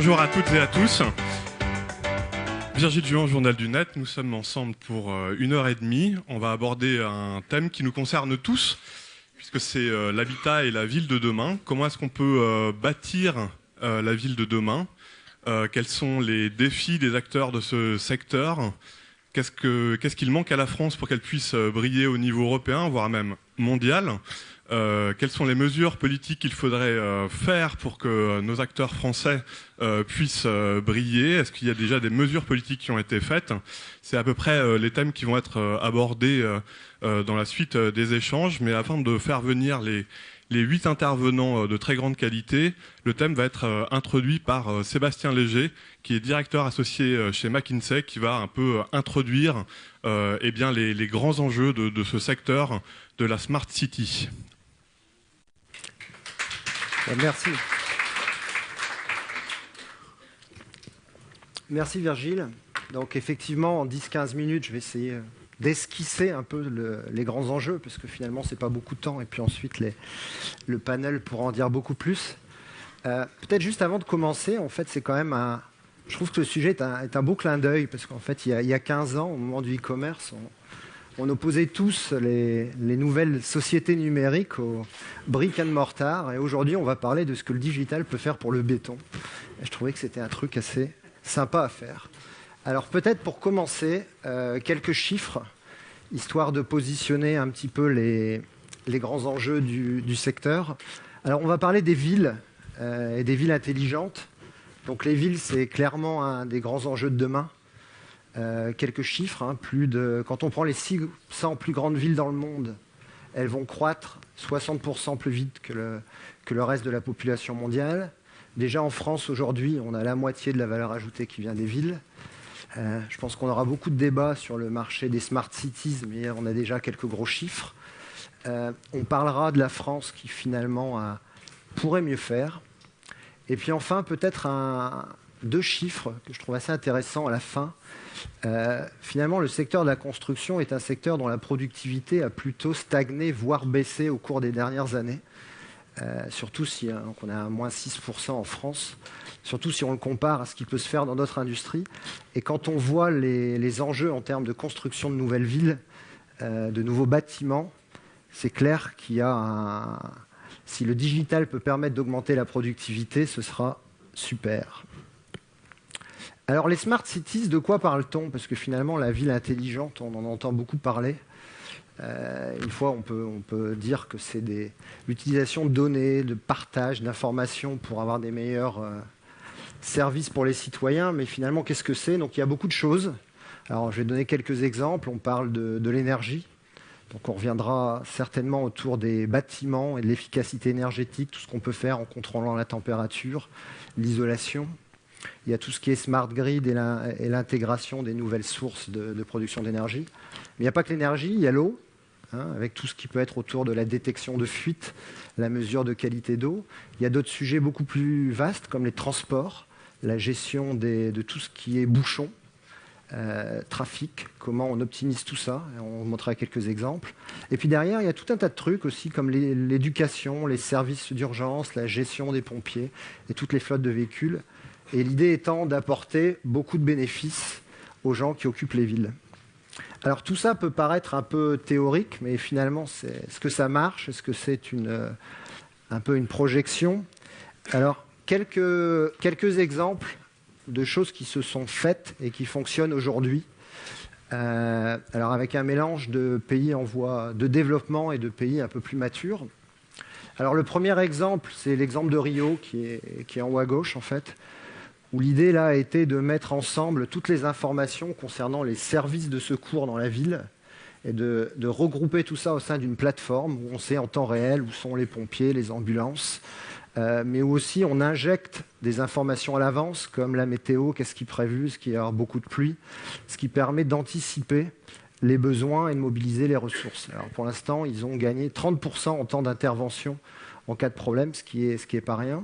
Bonjour à toutes et à tous. Virgile Juan, Journal du Net, nous sommes ensemble pour 1h30. On va aborder un thème qui nous concerne tous, puisque c'est l'habitat et la ville de demain. Comment est-ce qu'on peut bâtir la ville de demain? Quels sont les défis des acteurs de ce secteur? Qu'est-ce qu'il manque à la France pour qu'elle puisse briller au niveau européen, voire même mondial? Quelles sont les mesures politiques qu'il faudrait faire pour que nos acteurs français puissent briller? Est-ce qu'il y a déjà des mesures politiques qui ont été faites? C'est à peu près les thèmes qui vont être abordés dans la suite des échanges. Mais afin de faire venir les 8 intervenants de très grande qualité, le thème va être introduit par Sébastien Léger, qui est directeur associé chez McKinsey, qui va un peu introduire eh bien, les grands enjeux de ce secteur de la Smart City. Merci. Merci Virgile. Donc effectivement, en 10-15 minutes, je vais essayer d'esquisser un peu les grands enjeux, parce que finalement, ce n'est pas beaucoup de temps. Et puis ensuite, le panel pourra en dire beaucoup plus. Peut-être juste avant de commencer, en fait, c'est quand même je trouve que le sujet est un beau clin d'œil, parce qu'en fait, il y a 15 ans, au moment du e-commerce, on opposait tous les nouvelles sociétés numériques aux brick and mortar. Et aujourd'hui, on va parler de ce que le digital peut faire pour le béton. Et je trouvais que c'était un truc assez sympa à faire. Alors peut-être pour commencer, quelques chiffres, histoire de positionner un petit peu les grands enjeux du secteur. Alors on va parler des villes et des villes intelligentes. Donc les villes, c'est clairement un des grands enjeux de demain. Quelques chiffres, quand on prend les 600 plus grandes villes dans le monde, elles vont croître 60% plus vite que le reste de la population mondiale. Déjà en France aujourd'hui, on a la moitié de la valeur ajoutée qui vient des villes. Je pense qu'on aura beaucoup de débats sur le marché des smart cities, mais on a déjà quelques gros chiffres. On parlera de la France qui finalement pourrait mieux faire. Et puis enfin, peut-être deux chiffres que je trouve assez intéressants à la fin. Finalement, le secteur de la construction est un secteur dont la productivité a plutôt stagné, voire baissé au cours des dernières années. Surtout si on a un moins 6% en France, surtout si on le compare à ce qui peut se faire dans d'autres industries. Et quand on voit les enjeux en termes de construction de nouvelles villes, de nouveaux bâtiments, c'est clair qu'il y a si le digital peut permettre d'augmenter la productivité, ce sera super. Alors les smart cities, de quoi parle-t-on? Parce que finalement, la ville intelligente, on en entend beaucoup parler. Une fois, on peut dire que c'est l'utilisation de données, de partage d'informations pour avoir des meilleurs services pour les citoyens. Mais finalement, qu'est-ce que c'est? Donc il y a beaucoup de choses. Alors je vais donner quelques exemples. On parle de l'énergie. Donc on reviendra certainement autour des bâtiments et de l'efficacité énergétique, tout ce qu'on peut faire en contrôlant la température, l'isolation. Il y a tout ce qui est smart grid et l'intégration des nouvelles sources de production d'énergie. Mais il n'y a pas que l'énergie, il y a l'eau, avec tout ce qui peut être autour de la détection de fuite, la mesure de qualité d'eau. Il y a d'autres sujets beaucoup plus vastes, comme les transports, la gestion de tout ce qui est bouchons, trafic, comment on optimise tout ça. On montrera quelques exemples. Et puis derrière, il y a tout un tas de trucs aussi, comme l'éducation, les services d'urgence, la gestion des pompiers et toutes les flottes de véhicules. Et l'idée étant d'apporter beaucoup de bénéfices aux gens qui occupent les villes. Alors tout ça peut paraître un peu théorique, mais finalement, est-ce que ça marche? Est-ce que c'est un peu une projection? Alors, quelques exemples de choses qui se sont faites et qui fonctionnent aujourd'hui. Alors avec un mélange de pays en voie de développement et de pays un peu plus matures. Alors le premier exemple, c'est l'exemple de Rio, qui est en haut à gauche en fait, où l'idée là a été de mettre ensemble toutes les informations concernant les services de secours dans la ville et de regrouper tout ça au sein d'une plateforme où on sait en temps réel où sont les pompiers, les ambulances, mais où aussi on injecte des informations à l'avance, comme la météo, qu'est-ce qui est prévu, est-ce qu'il y a beaucoup de pluie, ce qui permet d'anticiper les besoins et de mobiliser les ressources. Alors pour l'instant, ils ont gagné 30% en temps d'intervention en cas de problème, ce qui est pas rien.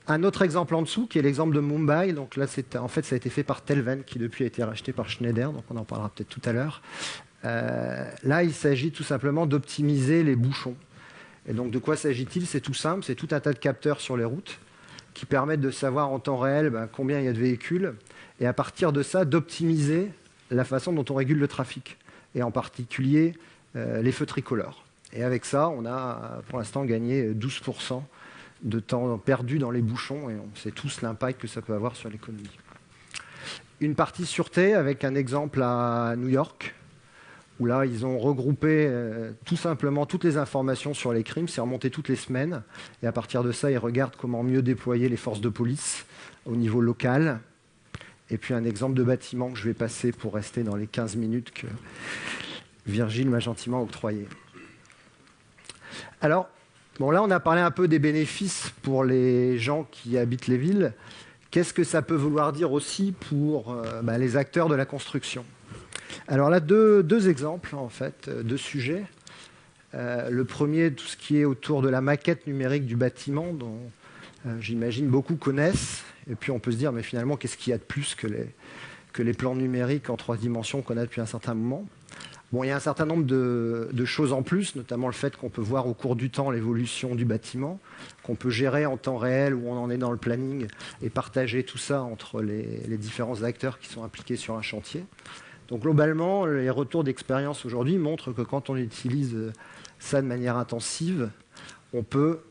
Un autre exemple en dessous, qui est l'exemple de Mumbai. Donc là, en fait, ça a été fait par Telven, qui depuis a été racheté par Schneider, donc on en parlera peut-être tout à l'heure. Là, il s'agit tout simplement d'optimiser les bouchons. Et donc, de quoi s'agit-il? C'est tout simple, c'est tout un tas de capteurs sur les routes qui permettent de savoir en temps réel combien il y a de véhicules, et à partir de ça, d'optimiser la façon dont on régule le trafic, et en particulier les feux tricolores. Et avec ça, on a pour l'instant gagné 12% de temps perdu dans les bouchons, et on sait tous l'impact que ça peut avoir sur l'économie. Une partie sûreté avec un exemple à New York, où là, ils ont regroupé tout simplement toutes les informations sur les crimes, c'est remonté toutes les semaines, et à partir de ça, ils regardent comment mieux déployer les forces de police au niveau local. Et puis un exemple de bâtiment que je vais passer pour rester dans les 15 minutes que Virgile m'a gentiment octroyé. Alors, bon, là, on a parlé un peu des bénéfices pour les gens qui habitent les villes. Qu'est-ce que ça peut vouloir dire aussi pour les acteurs de la construction? Alors là, deux exemples, en fait, deux sujets. Le premier, tout ce qui est autour de la maquette numérique du bâtiment, dont j'imagine beaucoup connaissent. Et puis on peut se dire, mais finalement, qu'est-ce qu'il y a de plus que les plans numériques en 3 dimensions qu'on a depuis un certain moment? Bon, il y a un certain nombre de choses en plus, notamment le fait qu'on peut voir au cours du temps l'évolution du bâtiment, qu'on peut gérer en temps réel où on en est dans le planning et partager tout ça entre les différents acteurs qui sont impliqués sur un chantier. Donc globalement, les retours d'expérience aujourd'hui montrent que quand on utilise ça de manière intensive, on peut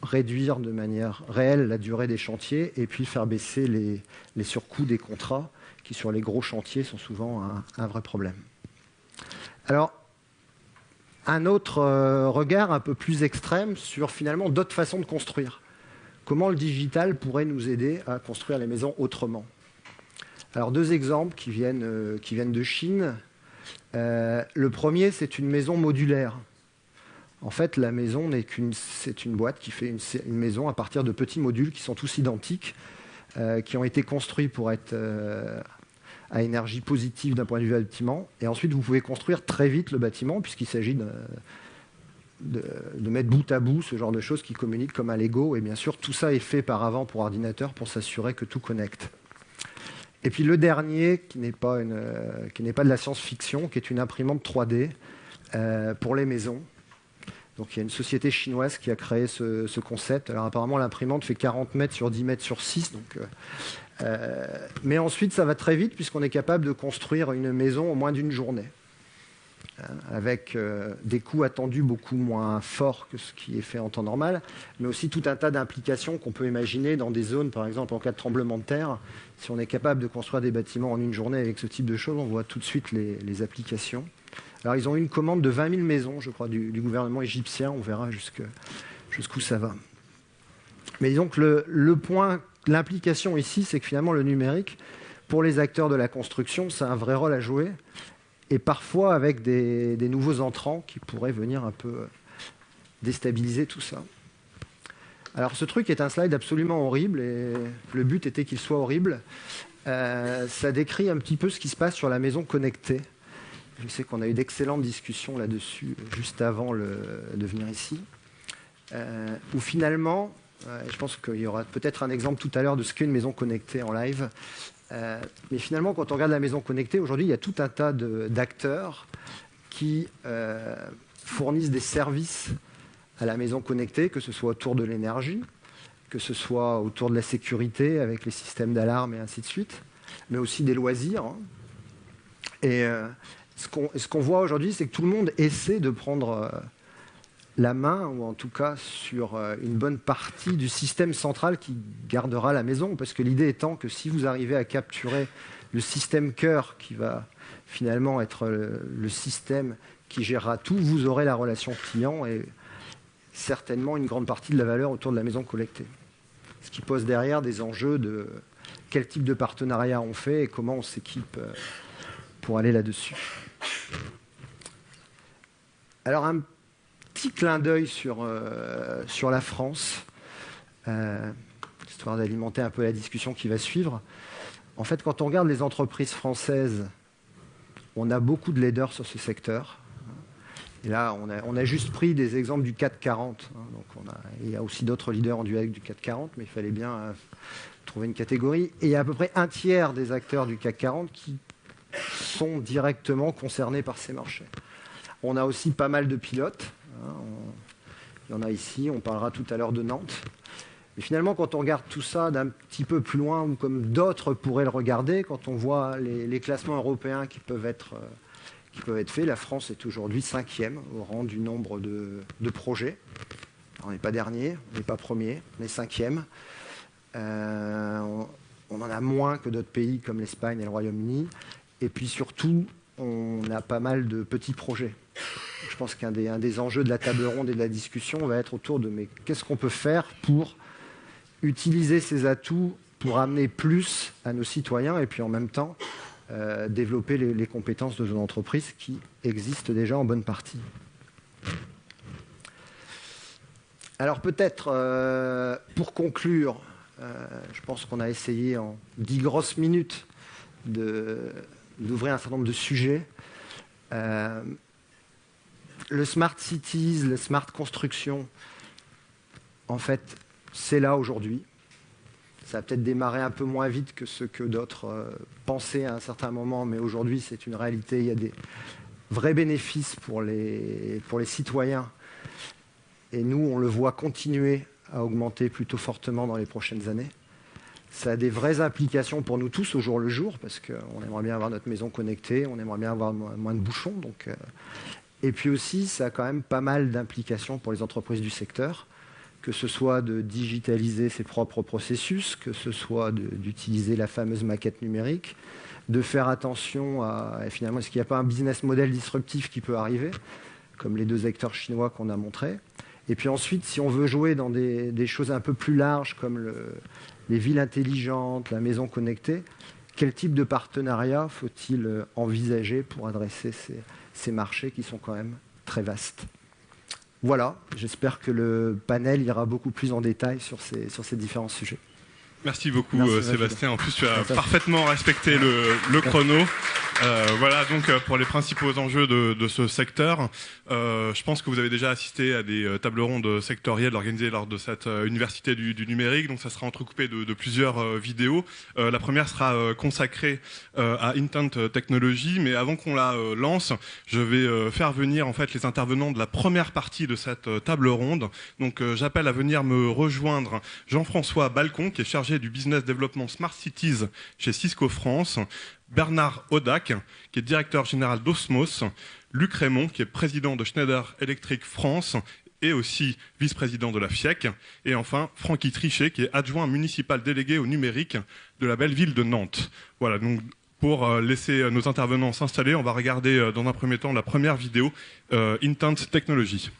réduire de manière réelle la durée des chantiers et puis faire baisser les surcoûts des contrats qui, sur les gros chantiers, sont souvent un vrai problème. Alors, un autre regard un peu plus extrême sur finalement d'autres façons de construire. Comment le digital pourrait nous aider à construire les maisons autrement? Alors, 2 exemples qui viennent de Chine. Le premier, c'est une maison modulaire. En fait, la maison c'est une boîte qui fait une maison à partir de petits modules qui sont tous identiques, qui ont été construits pour être à énergie positive d'un point de vue bâtiment. Et ensuite, vous pouvez construire très vite le bâtiment, puisqu'il s'agit de mettre bout à bout ce genre de choses qui communiquent comme un Lego. Et bien sûr, tout ça est fait par avant pour ordinateur pour s'assurer que tout connecte. Et puis le dernier, qui n'est pas de la science-fiction, qui est une imprimante 3D pour les maisons. Donc il y a une société chinoise qui a créé ce concept. Alors apparemment, l'imprimante fait 40 mètres sur 10 mètres sur 6. Mais ensuite, ça va très vite puisqu'on est capable de construire une maison en moins d'une journée, avec des coûts attendus beaucoup moins forts que ce qui est fait en temps normal, mais aussi tout un tas d'implications qu'on peut imaginer dans des zones, par exemple en cas de tremblement de terre. Si on est capable de construire des bâtiments en une journée avec ce type de choses, on voit tout de suite les applications. Alors ils ont eu une commande de 20 000 maisons, je crois, du gouvernement égyptien. On verra jusqu'où ça va. Mais disons que l'implication ici, c'est que finalement le numérique, pour les acteurs de la construction, ça a un vrai rôle à jouer. Et parfois avec des nouveaux entrants qui pourraient venir un peu déstabiliser tout ça. Alors ce truc est un slide absolument horrible, et le but était qu'il soit horrible. Ça décrit un petit peu ce qui se passe sur la maison connectée. Je sais qu'on a eu d'excellentes discussions là-dessus juste avant de venir ici. Où finalement, je pense qu'il y aura peut-être un exemple tout à l'heure de ce qu'est une maison connectée en live. Mais finalement, quand on regarde la maison connectée, aujourd'hui, il y a tout un tas d'acteurs qui fournissent des services à la maison connectée, que ce soit autour de l'énergie, que ce soit autour de la sécurité avec les systèmes d'alarme et ainsi de suite, mais aussi des loisirs. Et ce qu'on voit aujourd'hui, c'est que tout le monde essaie de prendre la main, ou en tout cas sur une bonne partie du système central qui gardera la maison, parce que l'idée étant que si vous arrivez à capturer le système cœur qui va finalement être le système qui gérera tout, vous aurez la relation client et certainement une grande partie de la valeur autour de la maison connectée. Ce qui pose derrière des enjeux de quel type de partenariat on fait et comment on s'équipe pour aller là-dessus. Alors un petit clin d'œil sur la France, histoire d'alimenter un peu la discussion qui va suivre. En fait, quand on regarde les entreprises françaises, on a beaucoup de leaders sur ce secteur. Et là, on a juste pris des exemples du CAC 40. Donc il y a aussi d'autres leaders en duel du CAC 40, mais il fallait bien trouver une catégorie. Et il y a à peu près un tiers des acteurs du CAC 40 qui sont directement concernés par ces marchés. On a aussi pas mal de pilotes. Il y en a ici, on parlera tout à l'heure de Nantes. Et finalement, quand on regarde tout ça d'un petit peu plus loin, ou comme d'autres pourraient le regarder, quand on voit les classements européens qui peuvent être faits, la France est aujourd'hui 5e au rang du nombre de projets. On n'est pas dernier, on n'est pas premier, on est 5e. On en a moins que d'autres pays comme l'Espagne et le Royaume-Uni. Et puis surtout, on a pas mal de petits projets. Je pense qu'un des enjeux de la table ronde et de la discussion va être autour de mais qu'est-ce qu'on peut faire pour utiliser ces atouts pour amener plus à nos citoyens et puis en même temps développer les compétences de nos entreprises qui existent déjà en bonne partie. Alors peut-être pour conclure, je pense qu'on a essayé en 10 grosses minutes d'ouvrir un certain nombre de sujets. Le Smart Cities, le Smart Construction, en fait, c'est là aujourd'hui. Ça a peut-être démarré un peu moins vite que ce que d'autres pensaient à un certain moment, mais aujourd'hui, c'est une réalité. Il y a des vrais bénéfices pour les citoyens. Et nous, on le voit continuer à augmenter plutôt fortement dans les prochaines années. Ça a des vraies implications pour nous tous au jour le jour, parce qu'on aimerait bien avoir notre maison connectée, on aimerait bien avoir moins de bouchons. Et puis aussi, ça a quand même pas mal d'implications pour les entreprises du secteur, que ce soit de digitaliser ses propres processus, que ce soit d'utiliser la fameuse maquette numérique, de faire attention à, finalement, est-ce qu'il n'y a pas un business model disruptif qui peut arriver, comme les 2 acteurs chinois qu'on a montrés. Et puis ensuite, si on veut jouer dans des choses un peu plus larges, comme les villes intelligentes, la maison connectée, quel type de partenariat faut-il envisager pour adresser ces marchés qui sont quand même très vastes? Voilà, j'espère que le panel ira beaucoup plus en détail sur ces différents sujets. Merci beaucoup Sébastien. En plus, tu as parfaitement respecté le chrono. Voilà donc pour les principaux enjeux de ce secteur. Je pense que vous avez déjà assisté à des tables rondes sectorielles organisées lors de cette université du numérique. Donc ça sera entrecoupé de plusieurs vidéos. La première sera consacrée à Intent Technology. Mais avant qu'on la lance, je vais faire venir en fait les intervenants de la première partie de cette table ronde. Donc j'appelle à venir me rejoindre Jean-François Balcon, qui est chargé du business développement Smart Cities chez Cisco France, Bernard Audac, qui est directeur général d'Osmos, Luc Raymond, qui est président de Schneider Electric France et aussi vice-président de la FIEC, et enfin Francky Trichet, qui est adjoint municipal délégué au numérique de la belle ville de Nantes. Voilà, donc pour laisser nos intervenants s'installer, on va regarder dans un premier temps la première vidéo, Intent Technology.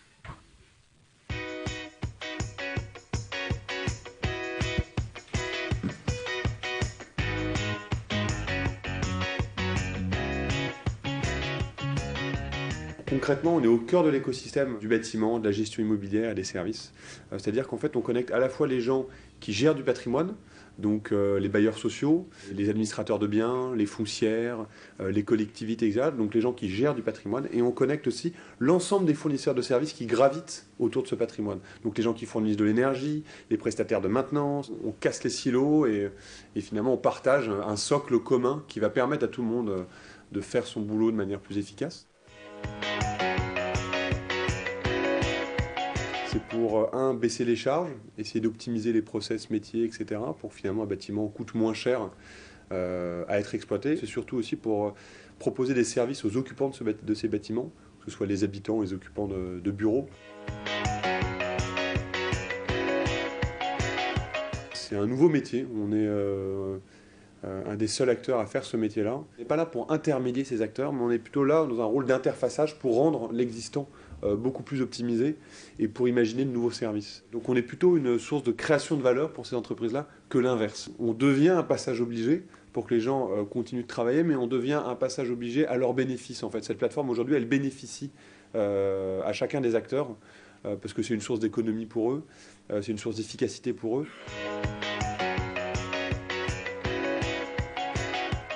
Concrètement, on est au cœur de l'écosystème du bâtiment, de la gestion immobilière et des services. C'est-à-dire qu'en fait, on connecte à la fois les gens qui gèrent du patrimoine, donc les bailleurs sociaux, les administrateurs de biens, les foncières, les collectivités, etc. Donc les gens qui gèrent du patrimoine. Et on connecte aussi l'ensemble des fournisseurs de services qui gravitent autour de ce patrimoine. Donc les gens qui fournissent de l'énergie, les prestataires de maintenance. On casse les silos et finalement on partage un socle commun qui va permettre à tout le monde de faire son boulot de manière plus efficace. C'est pour, baisser les charges, essayer d'optimiser les process métiers, etc., pour que finalement un bâtiment coûte moins cher à être exploité. C'est surtout aussi pour proposer des services aux occupants de ces bâtiments, que ce soit les habitants ou les occupants de bureaux. C'est un nouveau métier, on est un des seuls acteurs à faire ce métier-là. On n'est pas là pour intermédier ces acteurs, mais on est plutôt là dans un rôle d'interfaçage pour rendre l'existant beaucoup plus optimisé et pour imaginer de nouveaux services. Donc on est plutôt une source de création de valeur pour ces entreprises-là que l'inverse. On devient un passage obligé pour que les gens continuent de travailler, mais on devient un passage obligé à leur bénéfice. En fait, cette plateforme aujourd'hui, elle bénéficie à chacun des acteurs parce que c'est une source d'économie pour eux, c'est une source d'efficacité pour eux.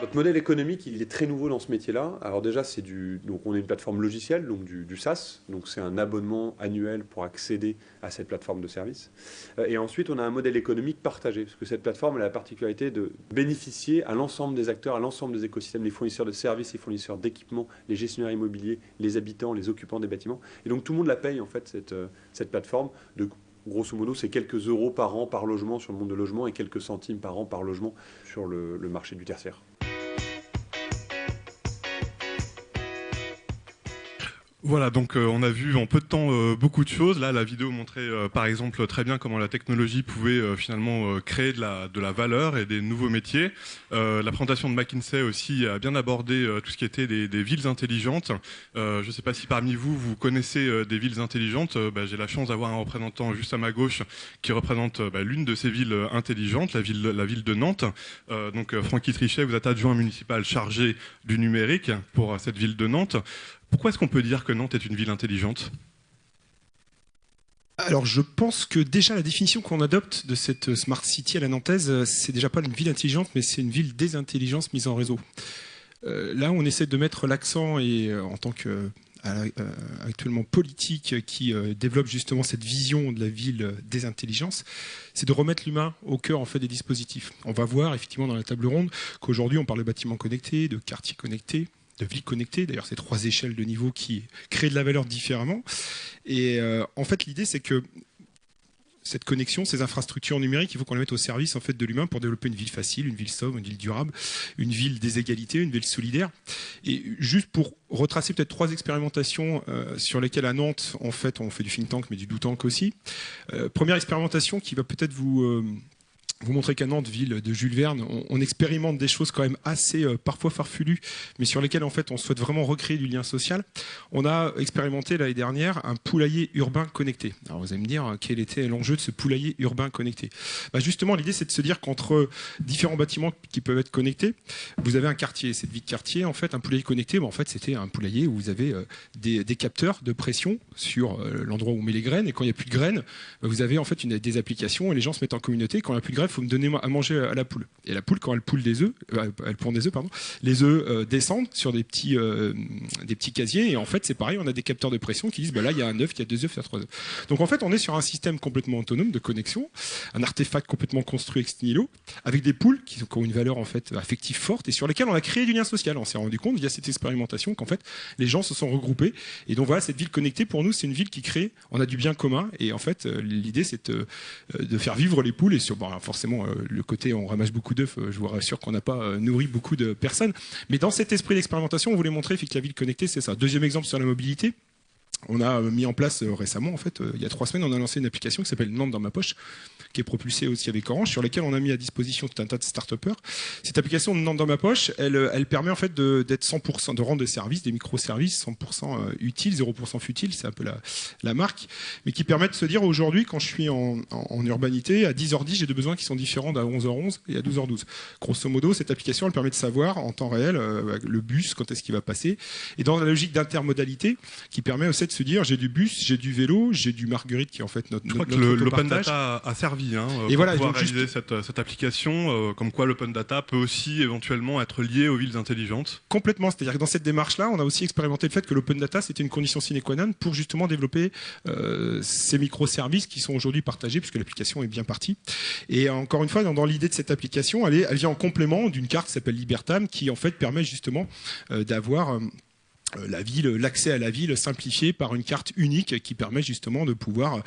Notre modèle économique, il est très nouveau dans ce métier-là. Alors déjà, donc on est une plateforme logicielle, donc du SaaS, donc c'est un abonnement annuel pour accéder à cette plateforme de service. Et ensuite, on a un modèle économique partagé, parce que cette plateforme elle a la particularité de bénéficier à l'ensemble des acteurs, à l'ensemble des écosystèmes, les fournisseurs de services, les fournisseurs d'équipements, les gestionnaires immobiliers, les habitants, les occupants des bâtiments. Et donc tout le monde la paye en fait cette plateforme Grosso modo, c'est quelques euros par an par logement sur le monde de logement et quelques centimes par an par logement sur le marché du tertiaire. Voilà, donc on a vu en peu de temps beaucoup de choses. Là, la vidéo montrait par exemple très bien comment la technologie pouvait finalement créer de la valeur et des nouveaux métiers. La présentation de McKinsey aussi a bien abordé tout ce qui était des villes intelligentes. Je ne sais pas si parmi vous, vous connaissez des villes intelligentes. J'ai la chance d'avoir un représentant juste à ma gauche qui représente l'une de ces villes intelligentes, la ville de Nantes. Donc Francky Trichet, vous êtes adjoint municipal chargé du numérique pour cette ville de Nantes. Pourquoi est-ce qu'on peut dire que Nantes est une ville intelligente ? Alors je pense que déjà la définition qu'on adopte de cette Smart City à la nantaise, c'est déjà pas une ville intelligente, mais c'est une ville des intelligences mise en réseau. Là on essaie de mettre l'accent, et en tant que actuellement politique qui développe justement cette vision de la ville des intelligences, c'est de remettre l'humain au cœur en fait des dispositifs. On va voir effectivement dans la table ronde qu'aujourd'hui on parle de bâtiments connectés, de quartiers connectés, de vie connectée. D'ailleurs, c'est 3 échelles de niveau qui créent de la valeur différemment. Et en fait, l'idée, c'est que cette connexion, ces infrastructures numériques, il faut qu'on les mette au service en fait, de l'humain pour développer une ville facile, une ville sobre, une ville durable, une ville des égalités, une ville solidaire. Et juste pour retracer peut-être 3 expérimentations sur lesquelles à Nantes, en fait, on fait du think tank, mais du do tank aussi. Première expérimentation qui va peut-être vous montrer qu'à Nantes, ville de Jules Verne, on expérimente des choses quand même assez parfois farfelues, mais sur lesquelles en fait on souhaite vraiment recréer du lien social. On a expérimenté l'année dernière un poulailler urbain connecté. Alors vous allez me dire quel était l'enjeu de ce poulailler urbain connecté. Justement, l'idée c'est de se dire qu'entre différents bâtiments qui peuvent être connectés, vous avez un quartier, cette vie de quartier, en fait un poulailler connecté, en fait c'était un poulailler où vous avez des capteurs de pression sur l'endroit où on met les graines, et quand il n'y a plus de graines, vous avez en fait des applications et les gens se mettent en communauté. Quand il n'y a plus de graines, il faut me donner à manger à la poule. Et la poule, quand elle pond des œufs, les œufs descendent sur des petits casiers. Et en fait, c'est pareil, on a des capteurs de pression qui disent là, il y a un œuf, il y a 2 œufs, il y a 3 œufs. Donc en fait, on est sur un système complètement autonome de connexion, un artefact complètement construit ex nihilo, avec des poules qui ont une valeur en fait affective forte et sur lesquelles on a créé du lien social. On s'est rendu compte via cette expérimentation qu'en fait, les gens se sont regroupés. Et donc voilà, cette ville connectée, pour nous, c'est une ville qui crée, on a du bien commun. Et en fait, l'idée, c'est de faire vivre les poules et sur forcément le côté on ramasse beaucoup d'œufs, je vous rassure qu'on n'a pas nourri beaucoup de personnes. Mais dans cet esprit d'expérimentation, on voulait montrer que la ville connectée, c'est ça. Deuxième exemple sur la mobilité. On a mis en place récemment, en fait, il y a 3 semaines, on a lancé une application qui s'appelle Nantes dans ma poche, qui est propulsée aussi avec Orange, sur laquelle on a mis à disposition tout un tas de start-upers. Cette application de Nantes dans ma poche, elle permet en fait d'être 100%, de rendre des services, des microservices 100% utiles, 0% futiles, c'est un peu la marque, mais qui permet de se dire aujourd'hui, quand je suis en urbanité, à 10h10, j'ai 2 besoins qui sont différents d'à 11h11 et à 12h12. Grosso modo, cette application, elle permet de savoir en temps réel le bus, quand est-ce qu'il va passer, et dans la logique d'intermodalité, qui permet aussi de se dire j'ai du bus, j'ai du vélo, j'ai du Marguerite qui est en fait notre. Je crois que l'open data a servi pour voilà, pouvoir réaliser cette application, comme quoi l'open data peut aussi éventuellement être lié aux villes intelligentes. Complètement, c'est-à-dire que dans cette démarche-là, on a aussi expérimenté le fait que l'open data c'était une condition sine qua non pour justement développer ces microservices qui sont aujourd'hui partagés puisque l'application est bien partie. Et encore une fois, dans l'idée de cette application, elle vient en complément d'une carte qui s'appelle Libertam qui en fait permet justement d'avoir l'accès à la ville simplifié par une carte unique qui permet justement de pouvoir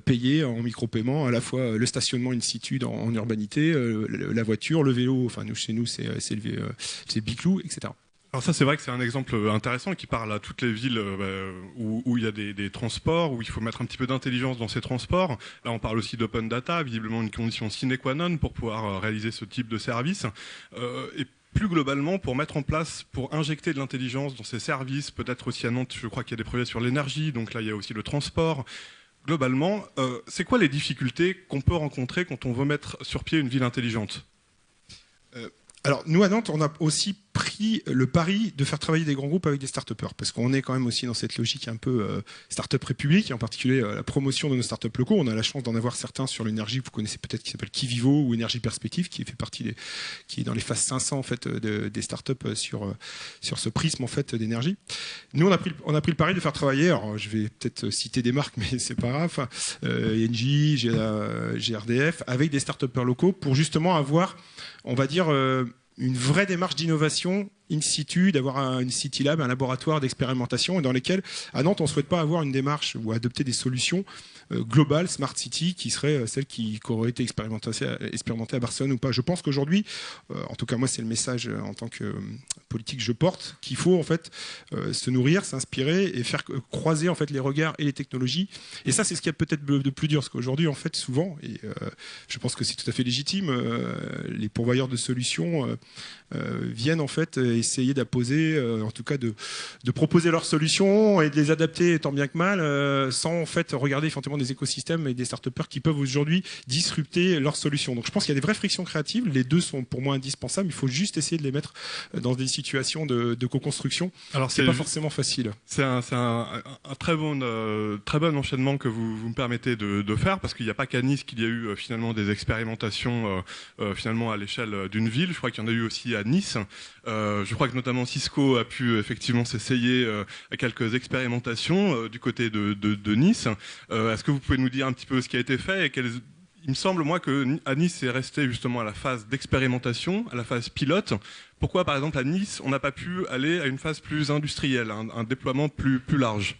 payer en micro-paiement à la fois le stationnement in situ en urbanité, la voiture, le vélo, enfin chez nous c'est Biclou, etc. Alors ça c'est vrai que c'est un exemple intéressant qui parle à toutes les villes où il y a des transports, où il faut mettre un petit peu d'intelligence dans ces transports. Là on parle aussi d'open data, visiblement une condition sine qua non pour pouvoir réaliser ce type de service. Et plus globalement, pour mettre en place, pour injecter de l'intelligence dans ces services, peut-être aussi à Nantes, je crois qu'il y a des projets sur l'énergie, donc là il y a aussi le transport. Globalement, c'est quoi les difficultés qu'on peut rencontrer quand on veut mettre sur pied une ville intelligente ? Alors nous à Nantes, on a aussi pris le pari de faire travailler des grands groupes avec des start-upers, parce qu'on est quand même aussi dans cette logique un peu start-up république, et en particulier la promotion de nos start-up locaux. On a la chance d'en avoir certains sur l'énergie, vous connaissez peut-être, qui s'appelle Kivivo ou Énergie Perspective, qui fait partie qui est dans les phases 500 en fait des start-up sur ce prisme en fait d'énergie. Nous on a pris le pari de faire travailler, alors je vais peut-être citer des marques, mais c'est pas grave, Engie, GRDF, avec des start-upers locaux pour justement avoir, on va dire, une vraie démarche d'innovation in situ, d'avoir une City Lab, un laboratoire d'expérimentation, et dans lesquels, à Nantes, on ne souhaite pas avoir une démarche ou adopter des solutions globales, Smart City, qui seraient celles qui auraient été expérimentées à Barcelone ou pas. Je pense qu'aujourd'hui, en tout cas moi c'est le message en tant que politique que je porte, qu'il faut en fait se nourrir, s'inspirer et faire croiser en fait les regards et les technologies. Et ça c'est ce qu'il y a peut-être de plus dur, parce qu'aujourd'hui en fait souvent, et je pense que c'est tout à fait légitime, les pourvoyeurs de solutions viennent en fait essayer d'apposer, en tout cas de proposer leurs solutions et de les adapter tant bien que mal, sans en fait regarder effectivement des écosystèmes et des start-upers qui peuvent aujourd'hui disrupter leurs solutions. Donc je pense qu'il y a des vraies frictions créatives, les deux sont pour moi indispensables, il faut juste essayer de les mettre dans des situations de co-construction. Alors c'est pas forcément facile. C'est un très bon enchaînement que vous me permettez de faire, parce qu'il n'y a pas qu'à Nice qu'il y a eu finalement des expérimentations finalement à l'échelle d'une ville. Je crois qu'il y en a eu aussi à Nice. Je crois que notamment Cisco a pu effectivement s'essayer à quelques expérimentations du côté de Nice. Est-ce que vous pouvez nous dire un petit peu ce qui a été fait et il me semble, moi, qu'à Nice, c'est resté justement à la phase d'expérimentation, à la phase pilote. Pourquoi, par exemple, à Nice, on n'a pas pu aller à une phase plus industrielle, un déploiement plus large?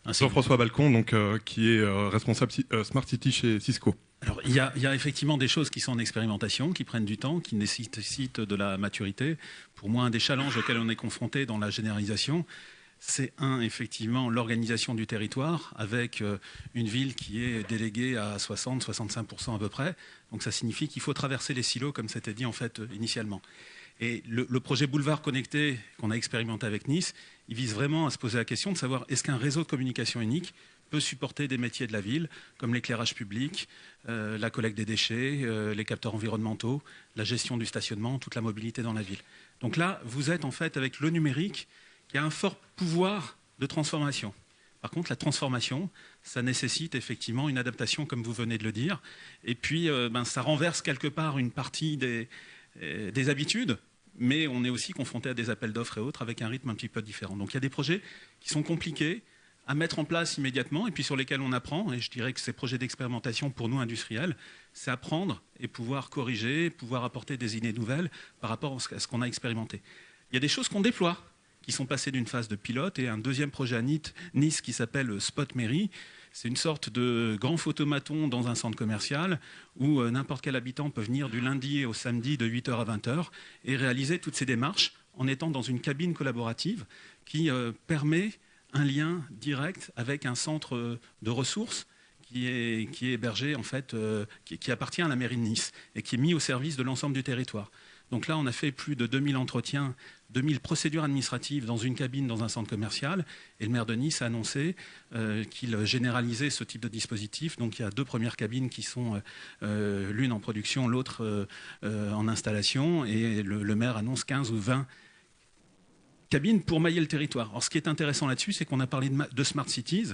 Jean-François Balcon, donc, qui est responsable Smart City chez Cisco. Alors, il y a effectivement des choses qui sont en expérimentation, qui prennent du temps, qui nécessitent de la maturité. Pour moi, un des challenges auxquels on est confronté dans la généralisation, c'est effectivement l'organisation du territoire, avec une ville qui est déléguée à 60-65% à peu près. Donc ça signifie qu'il faut traverser les silos, comme c'était dit en fait initialement. Et le projet Boulevard Connecté qu'on a expérimenté avec Nice, il vise vraiment à se poser la question de savoir est-ce qu'un réseau de communication unique peut supporter des métiers de la ville, comme l'éclairage public, la collecte des déchets, les capteurs environnementaux, la gestion du stationnement, toute la mobilité dans la ville. Donc là, vous êtes en fait avec le numérique qui a un fort pouvoir de transformation. Par contre, la transformation, ça nécessite effectivement une adaptation, comme vous venez de le dire. Et puis, ça renverse quelque part une partie des habitudes, mais on est aussi confronté à des appels d'offres et autres avec un rythme un petit peu différent. Donc il y a des projets qui sont compliqués à mettre en place immédiatement et puis sur lesquels on apprend. Et je dirais que ces projets d'expérimentation, pour nous industriels, c'est apprendre et pouvoir corriger, pouvoir apporter des idées nouvelles par rapport à ce qu'on a expérimenté. Il y a des choses qu'on déploie, qui sont passés d'une phase de pilote, et un deuxième projet à Nice qui s'appelle Spot Mairie. C'est une sorte de grand photomaton dans un centre commercial où n'importe quel habitant peut venir du lundi au samedi de 8h à 20h et réaliser toutes ces démarches en étant dans une cabine collaborative qui permet un lien direct avec un centre de ressources qui est hébergé, en fait, qui appartient à la mairie de Nice et qui est mis au service de l'ensemble du territoire. Donc là, on a fait plus de 2000 entretiens, 2000 procédures administratives dans une cabine dans un centre commercial. Et le maire de Nice a annoncé qu'il généralisait ce type de dispositif. Donc il y a 2 premières cabines qui sont l'une en production, l'autre en installation. Et le maire annonce 15 ou 20 cabines pour mailler le territoire. Alors ce qui est intéressant là-dessus, c'est qu'on a parlé de Smart Cities.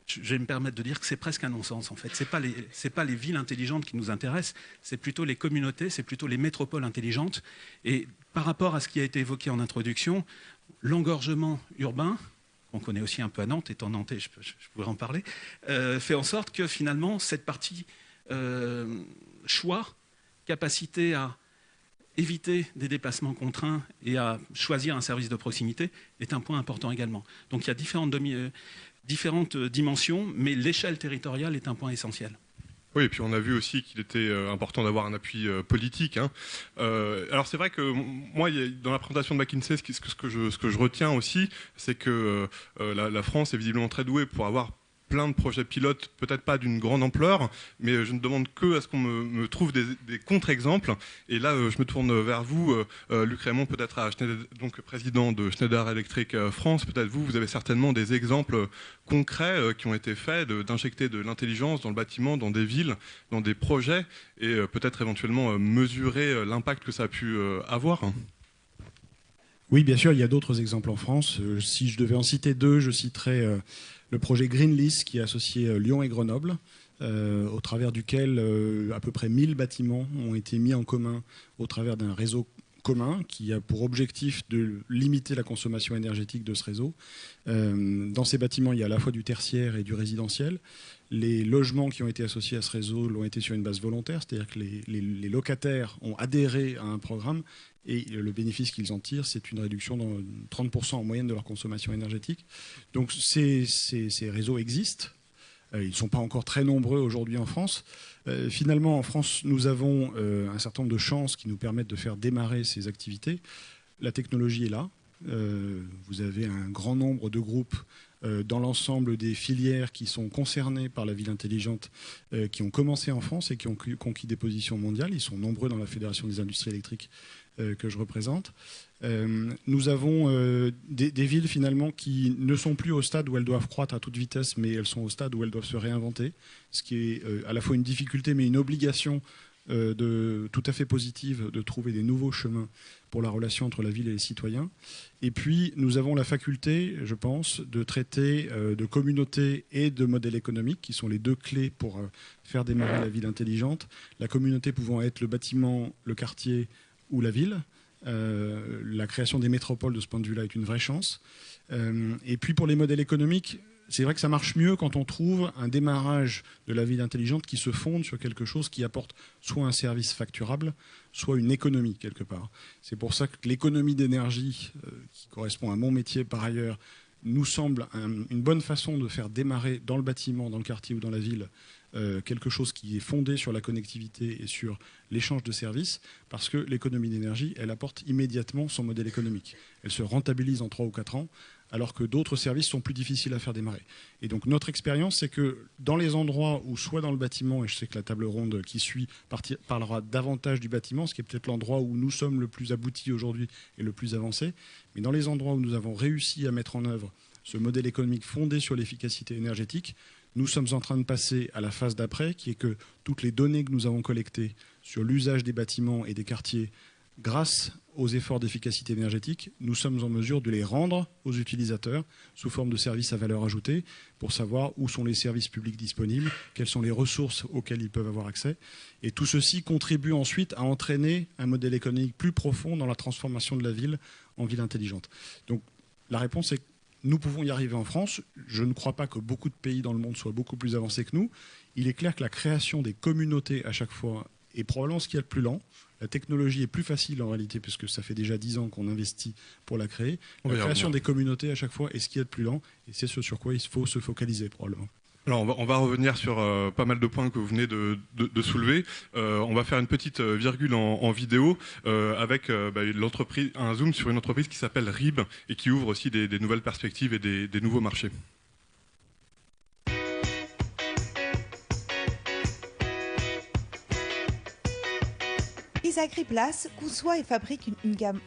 Je vais me permettre de dire que c'est presque un non-sens en fait. C'est pas les villes intelligentes qui nous intéressent, c'est plutôt les communautés, c'est plutôt les métropoles intelligentes. Et par rapport à ce qui a été évoqué en introduction, l'engorgement urbain, qu'on connaît aussi un peu à Nantes, étant nantais, je pourrais en parler, fait en sorte que finalement cette partie choix, capacité à éviter des déplacements contraints et à choisir un service de proximité est un point important également. Donc il y a différentes dimensions, mais l'échelle territoriale est un point essentiel. Oui, et puis on a vu aussi qu'il était important d'avoir un appui politique. Alors c'est vrai que moi, dans la présentation de McKinsey, ce que je retiens aussi, c'est que la France est visiblement très douée pour avoir plein de projets pilotes, peut-être pas d'une grande ampleur, mais je ne demande que à ce qu'on me trouve des contre-exemples. Et là, je me tourne vers vous, Luc Raymond, peut-être donc président de Schneider Electric France. Peut-être vous avez certainement des exemples concrets qui ont été faits d'injecter de l'intelligence dans le bâtiment, dans des villes, dans des projets, et peut-être éventuellement mesurer l'impact que ça a pu avoir. Oui, bien sûr, il y a d'autres exemples en France. Si je devais en citer 2, je citerais le projet Greenlease qui a associé Lyon et Grenoble, au travers duquel à peu près 1000 bâtiments ont été mis en commun au travers d'un réseau commun qui a pour objectif de limiter la consommation énergétique de ce réseau. Dans ces bâtiments, il y a à la fois du tertiaire et du résidentiel. Les logements qui ont été associés à ce réseau l'ont été sur une base volontaire, c'est-à-dire que les locataires ont adhéré à un programme Et le bénéfice qu'ils en tirent, c'est une réduction de 30% en moyenne de leur consommation énergétique. Donc ces réseaux existent. Ils ne sont pas encore très nombreux aujourd'hui en France. Finalement, en France, nous avons un certain nombre de chances qui nous permettent de faire démarrer ces activités. La technologie est là. Vous avez un grand nombre de groupes dans l'ensemble des filières qui sont concernées par la ville intelligente, qui ont commencé en France et qui ont conquis des positions mondiales. Ils sont nombreux dans la Fédération des industries électriques que je représente. Nous avons des villes finalement qui ne sont plus au stade où elles doivent croître à toute vitesse, mais elles sont au stade où elles doivent se réinventer, ce qui est à la fois une difficulté mais une obligation tout à fait positive de trouver des nouveaux chemins pour la relation entre la ville et les citoyens. Et puis, nous avons la faculté, je pense, de traiter de communauté et de modèle économique, qui sont les deux clés pour faire démarrer la ville intelligente. La communauté pouvant être le bâtiment, le quartier ou la ville. La création des métropoles, de ce point de vue-là, est une vraie chance. Et puis, pour les modèles économiques, c'est vrai que ça marche mieux quand on trouve un démarrage de la ville intelligente qui se fonde sur quelque chose qui apporte soit un service facturable, soit une économie quelque part. C'est pour ça que l'économie d'énergie, qui correspond à mon métier par ailleurs, nous semble une bonne façon de faire démarrer dans le bâtiment, dans le quartier ou dans la ville, quelque chose qui est fondé sur la connectivité et sur l'échange de services, parce que l'économie d'énergie, elle apporte immédiatement son modèle économique. Elle se rentabilise en 3 ou 4 ans, alors que d'autres services sont plus difficiles à faire démarrer. Et donc notre expérience, c'est que dans les endroits où, soit dans le bâtiment, et je sais que la table ronde qui suit parlera davantage du bâtiment, ce qui est peut-être l'endroit où nous sommes le plus aboutis aujourd'hui et le plus avancé, mais dans les endroits où nous avons réussi à mettre en œuvre ce modèle économique fondé sur l'efficacité énergétique, nous sommes en train de passer à la phase d'après, qui est que toutes les données que nous avons collectées sur l'usage des bâtiments et des quartiers, grâce aux efforts d'efficacité énergétique, nous sommes en mesure de les rendre aux utilisateurs sous forme de services à valeur ajoutée pour savoir où sont les services publics disponibles, quelles sont les ressources auxquelles ils peuvent avoir accès. Et tout ceci contribue ensuite à entraîner un modèle économique plus profond dans la transformation de la ville en ville intelligente. Donc la réponse est que nous pouvons y arriver en France. Je ne crois pas que beaucoup de pays dans le monde soient beaucoup plus avancés que nous. Il est clair que la création des communautés à chaque fois est probablement ce qu'il y a de plus lent. La technologie est plus facile en réalité, puisque ça fait déjà 10 ans qu'on investit pour la créer. La création des communautés à chaque fois est ce qu'il y a de plus lent, et c'est ce sur quoi il faut se focaliser probablement. Alors on va revenir sur pas mal de points que vous venez de soulever. On va faire une petite virgule en vidéo avec l'entreprise, un zoom sur une entreprise qui s'appelle RIB et qui ouvre aussi des nouvelles perspectives et des nouveaux marchés. Agriplace conçoit et fabrique une gamme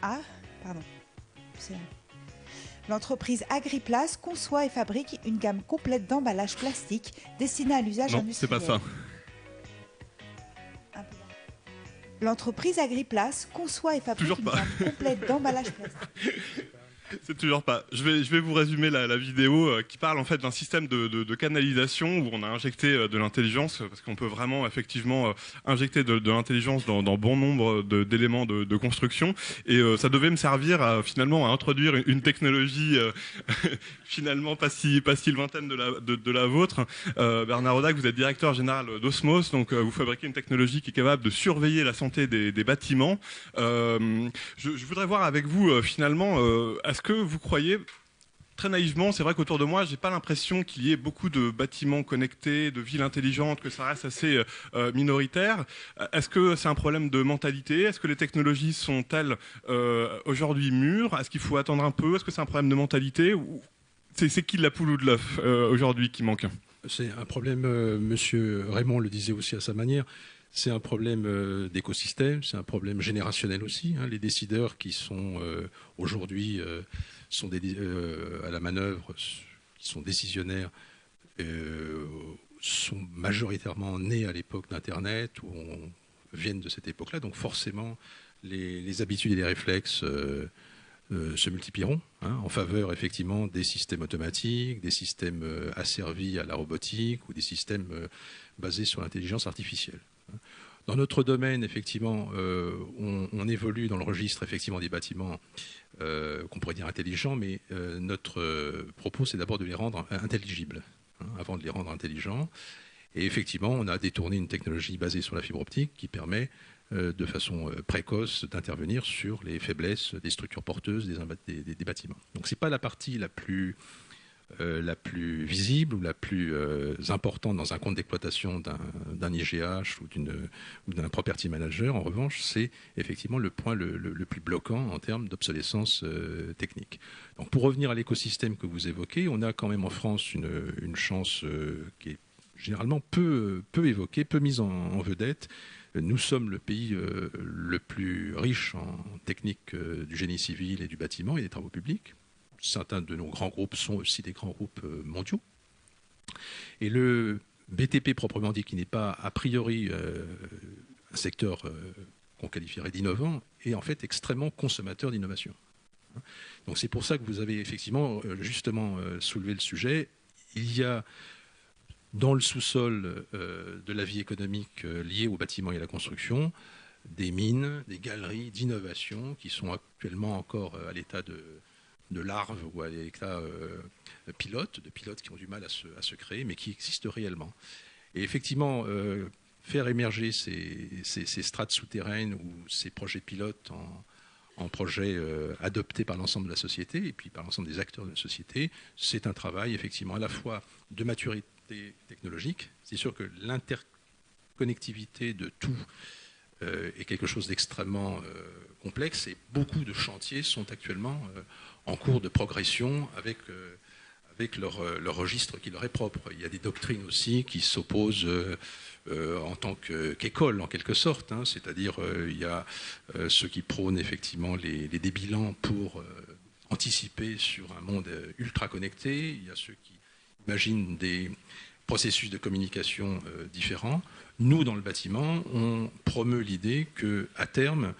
L'entreprise Agriplace conçoit et fabrique une gamme complète d'emballages plastiques destinés à l'usage industriel. Non, c'est pas ça. L'entreprise Agriplace conçoit et fabrique une gamme complète d'emballages plastiques. C'est toujours pas. Je vais vous résumer la vidéo qui parle en fait d'un système de canalisation où on a injecté de l'intelligence, parce qu'on peut vraiment effectivement injecter de l'intelligence dans bon nombre d'éléments de construction, et ça devait me servir finalement à introduire une technologie finalement pas si lointaine de la vôtre. Bernard Audac, vous êtes directeur général d'Osmos, donc vous fabriquez une technologie qui est capable de surveiller la santé des bâtiments. Je voudrais voir avec vous finalement, est-ce que vous croyez, très naïvement, c'est vrai qu'autour de moi, j'ai pas l'impression qu'il y ait beaucoup de bâtiments connectés, de villes intelligentes, que ça reste assez minoritaire. Est-ce que c'est un problème de mentalité? Est-ce que les technologies sont-elles aujourd'hui mûres? Est-ce qu'il faut attendre un peu? Est-ce que c'est un problème de mentalité? C'est qui la poule ou de l'œuf aujourd'hui qui manque? C'est un problème, monsieur Raymond le disait aussi à sa manière, c'est un problème d'écosystème, c'est un problème générationnel aussi. Les décideurs qui sont aujourd'hui à la manœuvre, qui sont décisionnaires, sont majoritairement nés à l'époque d'Internet, ou viennent de cette époque-là. Donc forcément, les habitudes et les réflexes se multiplieront en faveur effectivement des systèmes automatiques, des systèmes asservis à la robotique ou des systèmes basés sur l'intelligence artificielle. Dans notre domaine, effectivement, on évolue dans le registre effectivement des bâtiments qu'on pourrait dire intelligents, mais notre propos, c'est d'abord de les rendre intelligibles, avant de les rendre intelligents. Et effectivement, on a détourné une technologie basée sur la fibre optique qui permet de façon précoce d'intervenir sur les faiblesses des structures porteuses des bâtiments. Donc ce n'est pas la partie la plus visible ou la plus importante dans un compte d'exploitation d'un IGH ou d'un property manager. En revanche, c'est effectivement le point le plus bloquant en termes d'obsolescence technique. Donc pour revenir à l'écosystème que vous évoquez, on a quand même en France une chance qui est généralement peu évoquée, peu mise en vedette. Nous sommes le pays le plus riche en technique du génie civil et du bâtiment et des travaux publics. Certains de nos grands groupes sont aussi des grands groupes mondiaux. Et le BTP proprement dit, qui n'est pas a priori un secteur qu'on qualifierait d'innovant, est en fait extrêmement consommateur d'innovation. Donc c'est pour ça que vous avez effectivement justement soulevé le sujet. Il y a dans le sous-sol de la vie économique liée au bâtiment et à la construction des mines, des galeries d'innovation qui sont actuellement encore à l'état de larves ou à l'état de pilotes qui ont du mal à se créer, mais qui existent réellement. Et effectivement, faire émerger ces strates souterraines ou ces projets pilotes en projets adoptés par l'ensemble de la société et puis par l'ensemble des acteurs de la société, c'est un travail effectivement à la fois de maturité technologique. C'est sûr que l'interconnectivité de tout est quelque chose d'extrêmement complexe et beaucoup de chantiers sont actuellement en cours de progression avec leur registre qui leur est propre. Il y a des doctrines aussi qui s'opposent en tant qu'école en quelque sorte, hein, c'est-à-dire il y a ceux qui prônent effectivement les débits lents pour anticiper sur un monde ultra connecté, il y a ceux qui imaginent des processus de communication différents. Nous, dans le bâtiment, on promeut l'idée qu'à terme,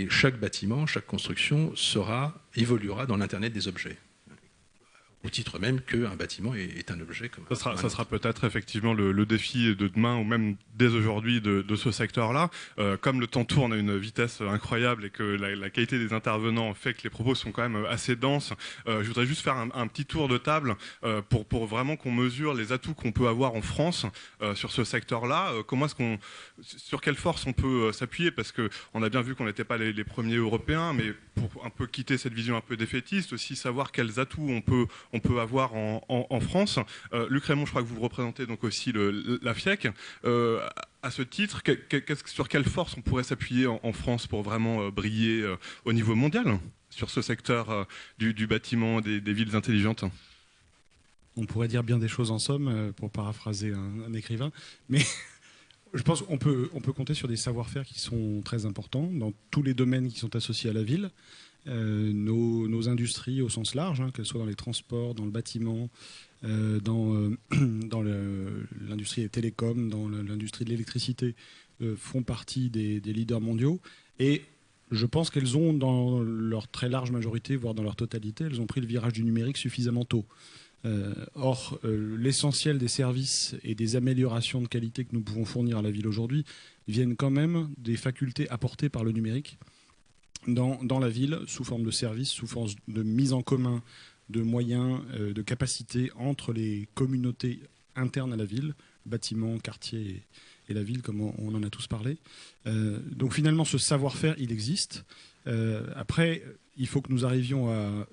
chaque bâtiment, chaque construction évoluera dans l'Internet des objets. Au titre même qu'un bâtiment est un objet comme ça sera peut-être effectivement le défi de demain ou même dès aujourd'hui de ce secteur-là. Comme le temps tourne à une vitesse incroyable et que la qualité des intervenants fait que les propos sont quand même assez denses, je voudrais juste faire un petit tour de table pour vraiment qu'on mesure les atouts qu'on peut avoir en France sur ce secteur-là. Sur quelle force on peut s'appuyer, parce qu'on a bien vu qu'on n'était pas les premiers Européens, mais pour un peu quitter cette vision un peu défaitiste, aussi savoir quels atouts on peut avoir en France. Luc Raymond, je crois que vous représentez donc aussi la FIEC. À ce titre, sur quelle force on pourrait s'appuyer en France pour vraiment briller au niveau mondial sur ce secteur du bâtiment, des villes intelligentes? On pourrait dire bien des choses en somme, pour paraphraser un écrivain, mais je pense qu'on peut compter sur des savoir-faire qui sont très importants dans tous les domaines qui sont associés à la ville. Nos industries au sens large, qu'elles soient dans les transports, dans le bâtiment, dans l'industrie des télécoms, dans l'industrie de l'électricité, font partie des leaders mondiaux. Et je pense qu'elles ont, dans leur très large majorité, voire dans leur totalité, elles ont pris le virage du numérique suffisamment tôt. Or, l'essentiel des services et des améliorations de qualité que nous pouvons fournir à la ville aujourd'hui viennent quand même des facultés apportées par le numérique dans la ville, sous forme de services, sous forme de mise en commun de moyens, de capacités entre les communautés internes à la ville, bâtiments, quartiers et la ville, comme on en a tous parlé. Donc finalement, ce savoir-faire, il existe. Après, il faut que nous arrivions à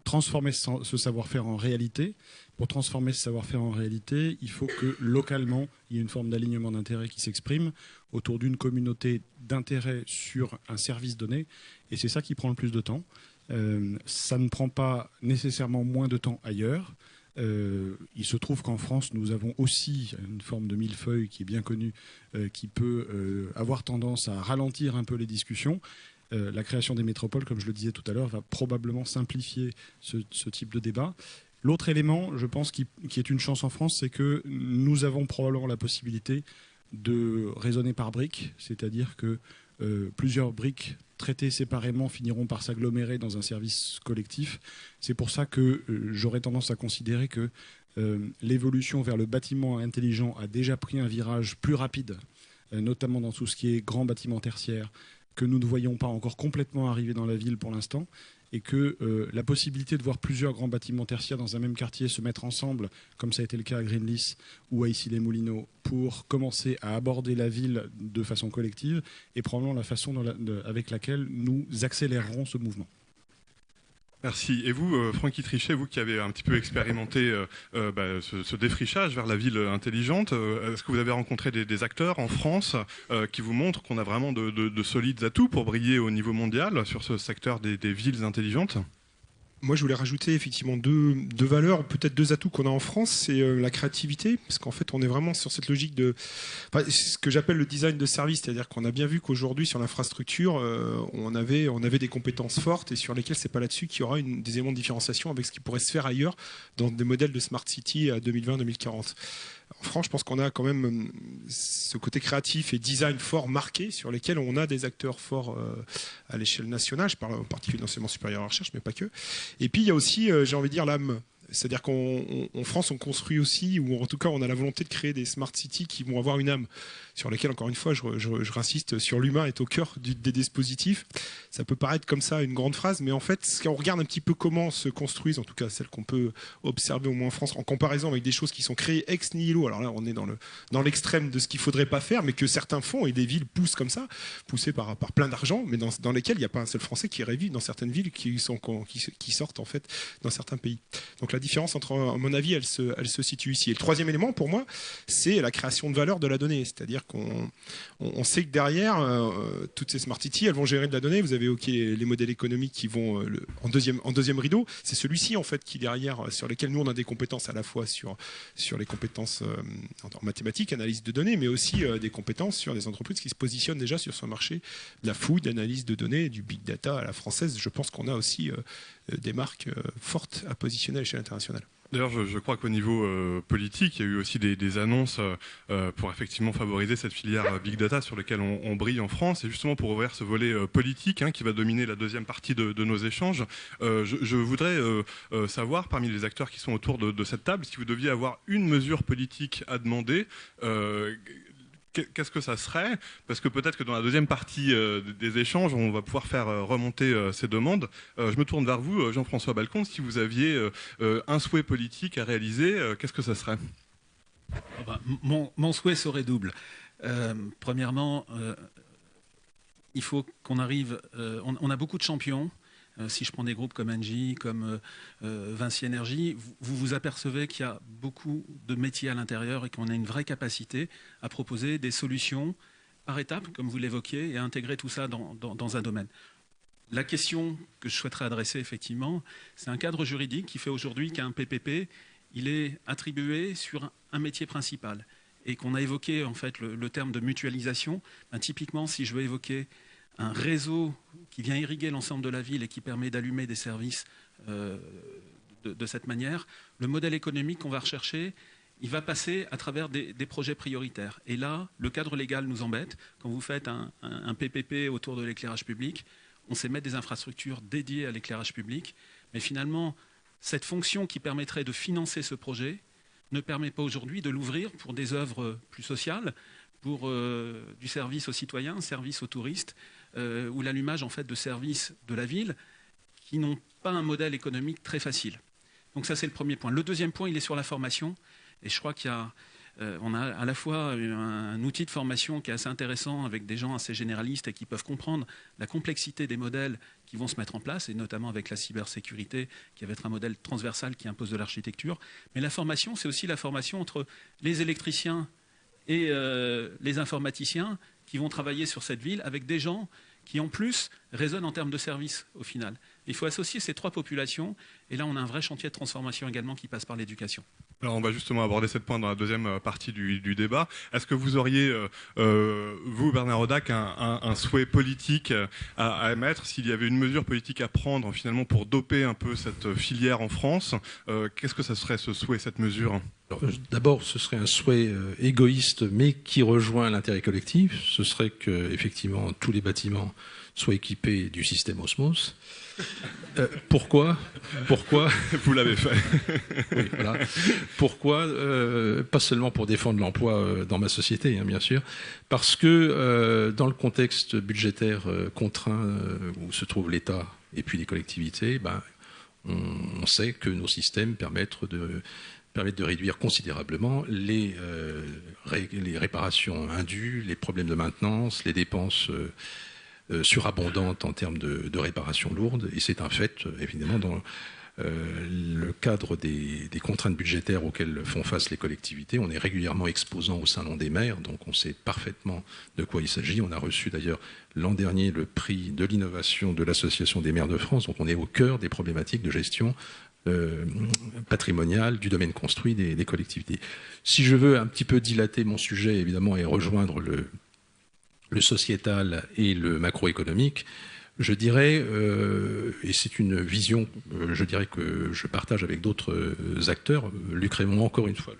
transformer ce savoir-faire en réalité. Pour transformer ce savoir-faire en réalité, il faut que localement, il y ait une forme d'alignement d'intérêts qui s'exprime autour d'une communauté d'intérêt sur un service donné. Et c'est ça qui prend le plus de temps. Ça ne prend pas nécessairement moins de temps ailleurs. Il se trouve qu'en France, nous avons aussi une forme de millefeuille qui est bien connue, qui peut avoir tendance à ralentir un peu les discussions. La création des métropoles, comme je le disais tout à l'heure, va probablement simplifier ce type de débat. L'autre élément, je pense, qui est une chance en France, c'est que nous avons probablement la possibilité de raisonner par briques, c'est-à-dire que plusieurs briques traitées séparément finiront par s'agglomérer dans un service collectif. C'est pour ça que j'aurais tendance à considérer que l'évolution vers le bâtiment intelligent a déjà pris un virage plus rapide, notamment dans tout ce qui est grand bâtiment tertiaire, que nous ne voyons pas encore complètement arriver dans la ville pour l'instant, et que la possibilité de voir plusieurs grands bâtiments tertiaires dans un même quartier se mettre ensemble, comme ça a été le cas à Greenlease ou à Issy-les-Moulineaux, pour commencer à aborder la ville de façon collective, est probablement la façon avec laquelle nous accélérerons ce mouvement. Merci. Et vous, Francky Trichet, vous qui avez un petit peu expérimenté ce défrichage vers la ville intelligente, est-ce que vous avez rencontré des acteurs en France qui vous montrent qu'on a vraiment de solides atouts pour briller au niveau mondial sur ce secteur des villes intelligentes ? Moi, je voulais rajouter effectivement deux valeurs, peut-être deux atouts qu'on a en France, c'est la créativité, parce qu'en fait, on est vraiment sur cette logique de ce que j'appelle le design de service, c'est-à-dire qu'on a bien vu qu'aujourd'hui, sur l'infrastructure, on avait des compétences fortes et sur lesquelles c'est pas là-dessus qu'il y aura des éléments de différenciation avec ce qui pourrait se faire ailleurs dans des modèles de Smart City à 2020-2040. En France, je pense qu'on a quand même ce côté créatif et design fort marqué sur lesquels on a des acteurs forts à l'échelle nationale. Je parle en particulier de l'enseignement supérieur à la recherche, mais pas que. Et puis, il y a aussi, j'ai envie de dire, l'âme. C'est-à-dire qu'en France, on construit aussi, ou en tout cas, on a la volonté de créer des smart cities qui vont avoir une âme, sur lesquelles, encore une fois, je insiste sur l'humain est au cœur des dispositifs. Ça peut paraître comme ça une grande phrase, mais en fait, si on regarde un petit peu comment se construisent, en tout cas celles qu'on peut observer au moins en France, en comparaison avec des choses qui sont créées ex nihilo, alors là, on est dans l'extrême de ce qu'il ne faudrait pas faire, mais que certains font, et des villes poussent comme ça, poussées par plein d'argent, mais dans lesquelles il n'y a pas un seul Français qui irait vivre dans certaines villes qui sortent en fait dans certains pays. Donc la différence entre, à mon avis, elle se situe ici. Et le troisième élément, pour moi, c'est la création de valeur de la donnée. C'est-à-dire qu'on sait que derrière, toutes ces smart cities, elles vont gérer de la donnée. Vous avez évoqué les modèles économiques qui vont en deuxième rideau. C'est celui-ci, en fait, qui derrière, sur lesquels nous, on a des compétences à la fois sur les compétences en mathématiques, analyse de données, mais aussi des compétences sur des entreprises qui se positionnent déjà sur ce marché de la food, d'analyse de données, du big data à la française. Je pense qu'on a aussi des marques fortes à positionner à l'échelle internationale. D'ailleurs, je crois qu'au niveau politique, il y a eu aussi des annonces pour effectivement favoriser cette filière Big Data sur laquelle on brille en France. Et justement, pour ouvrir ce volet politique qui va dominer la deuxième partie de nos échanges, je voudrais savoir, parmi les acteurs qui sont autour de cette table, si vous deviez avoir une mesure politique à demander, qu'est-ce que ça serait? Parce que peut-être que dans la deuxième partie des échanges, on va pouvoir faire remonter ces demandes. Je me tourne vers vous, Jean-François Balcon. Si vous aviez un souhait politique à réaliser, qu'est-ce que ça serait? Mon souhait serait double. Premièrement, il faut qu'on arrive... on a beaucoup de champions. Si je prends des groupes comme Engie, comme Vinci Énergie, vous vous apercevez qu'il y a beaucoup de métiers à l'intérieur et qu'on a une vraie capacité à proposer des solutions par étapes, comme vous l'évoquiez, et à intégrer tout ça dans un domaine. La question que je souhaiterais adresser, effectivement, c'est un cadre juridique qui fait aujourd'hui qu'un PPP, il est attribué sur un métier principal. Et qu'on a évoqué, en fait, le terme de mutualisation. Typiquement, si je veux évoquer un réseau qui vient irriguer l'ensemble de la ville et qui permet d'allumer des services de cette manière, le modèle économique qu'on va rechercher, il va passer à travers des projets prioritaires. Et là, le cadre légal nous embête. Quand vous faites un PPP autour de l'éclairage public, on sait mettre des infrastructures dédiées à l'éclairage public, mais finalement, cette fonction qui permettrait de financer ce projet ne permet pas aujourd'hui de l'ouvrir pour des œuvres plus sociales, pour du service aux citoyens, service aux touristes, ou l'allumage en fait de services de la ville qui n'ont pas un modèle économique très facile. Donc ça c'est le premier point. Le deuxième point, il est sur la formation, et je crois on a à la fois un outil de formation qui est assez intéressant avec des gens assez généralistes et qui peuvent comprendre la complexité des modèles qui vont se mettre en place, et notamment avec la cybersécurité qui va être un modèle transversal qui impose de l'architecture. Mais la formation, c'est aussi la formation entre les électriciens et les informaticiens qui vont travailler sur cette ville avec des gens qui, en plus, raisonnent en termes de services au final. Il faut associer ces trois populations, et là, on a un vrai chantier de transformation également qui passe par l'éducation. Alors, on va justement aborder cette point dans la deuxième partie du débat. Est-ce que vous auriez, vous, Bernard Audac, un souhait politique à émettre, s'il y avait une mesure politique à prendre, finalement, pour doper un peu cette filière en France? Qu'est-ce que ça serait, ce souhait, cette mesure? D'abord, ce serait un souhait égoïste, mais qui rejoint l'intérêt collectif. Ce serait que, effectivement, tous les bâtiments soient équipés du système Osmos. Pourquoi Vous l'avez fait. Oui, voilà. Pourquoi pas seulement pour défendre l'emploi dans ma société, hein, bien sûr, parce que dans le contexte budgétaire contraint où se trouve l'État et puis les collectivités, on sait que nos systèmes permettent de réduire considérablement les réparations indues, les problèmes de maintenance, les dépenses surabondantes en termes de réparations lourdes. Et c'est un fait, évidemment, dans le cadre des contraintes budgétaires auxquelles font face les collectivités. On est régulièrement exposant au Salon des maires, donc on sait parfaitement de quoi il s'agit. On a reçu d'ailleurs l'an dernier le prix de l'innovation de l'Association des maires de France, donc on est au cœur des problématiques de gestion patrimoniale du domaine construit des collectivités. Si je veux un petit peu dilater mon sujet, évidemment, et rejoindre le sociétal et le macroéconomique, je dirais, et c'est une vision, je dirais que je partage avec d'autres acteurs, Luc Rémond, encore une fois,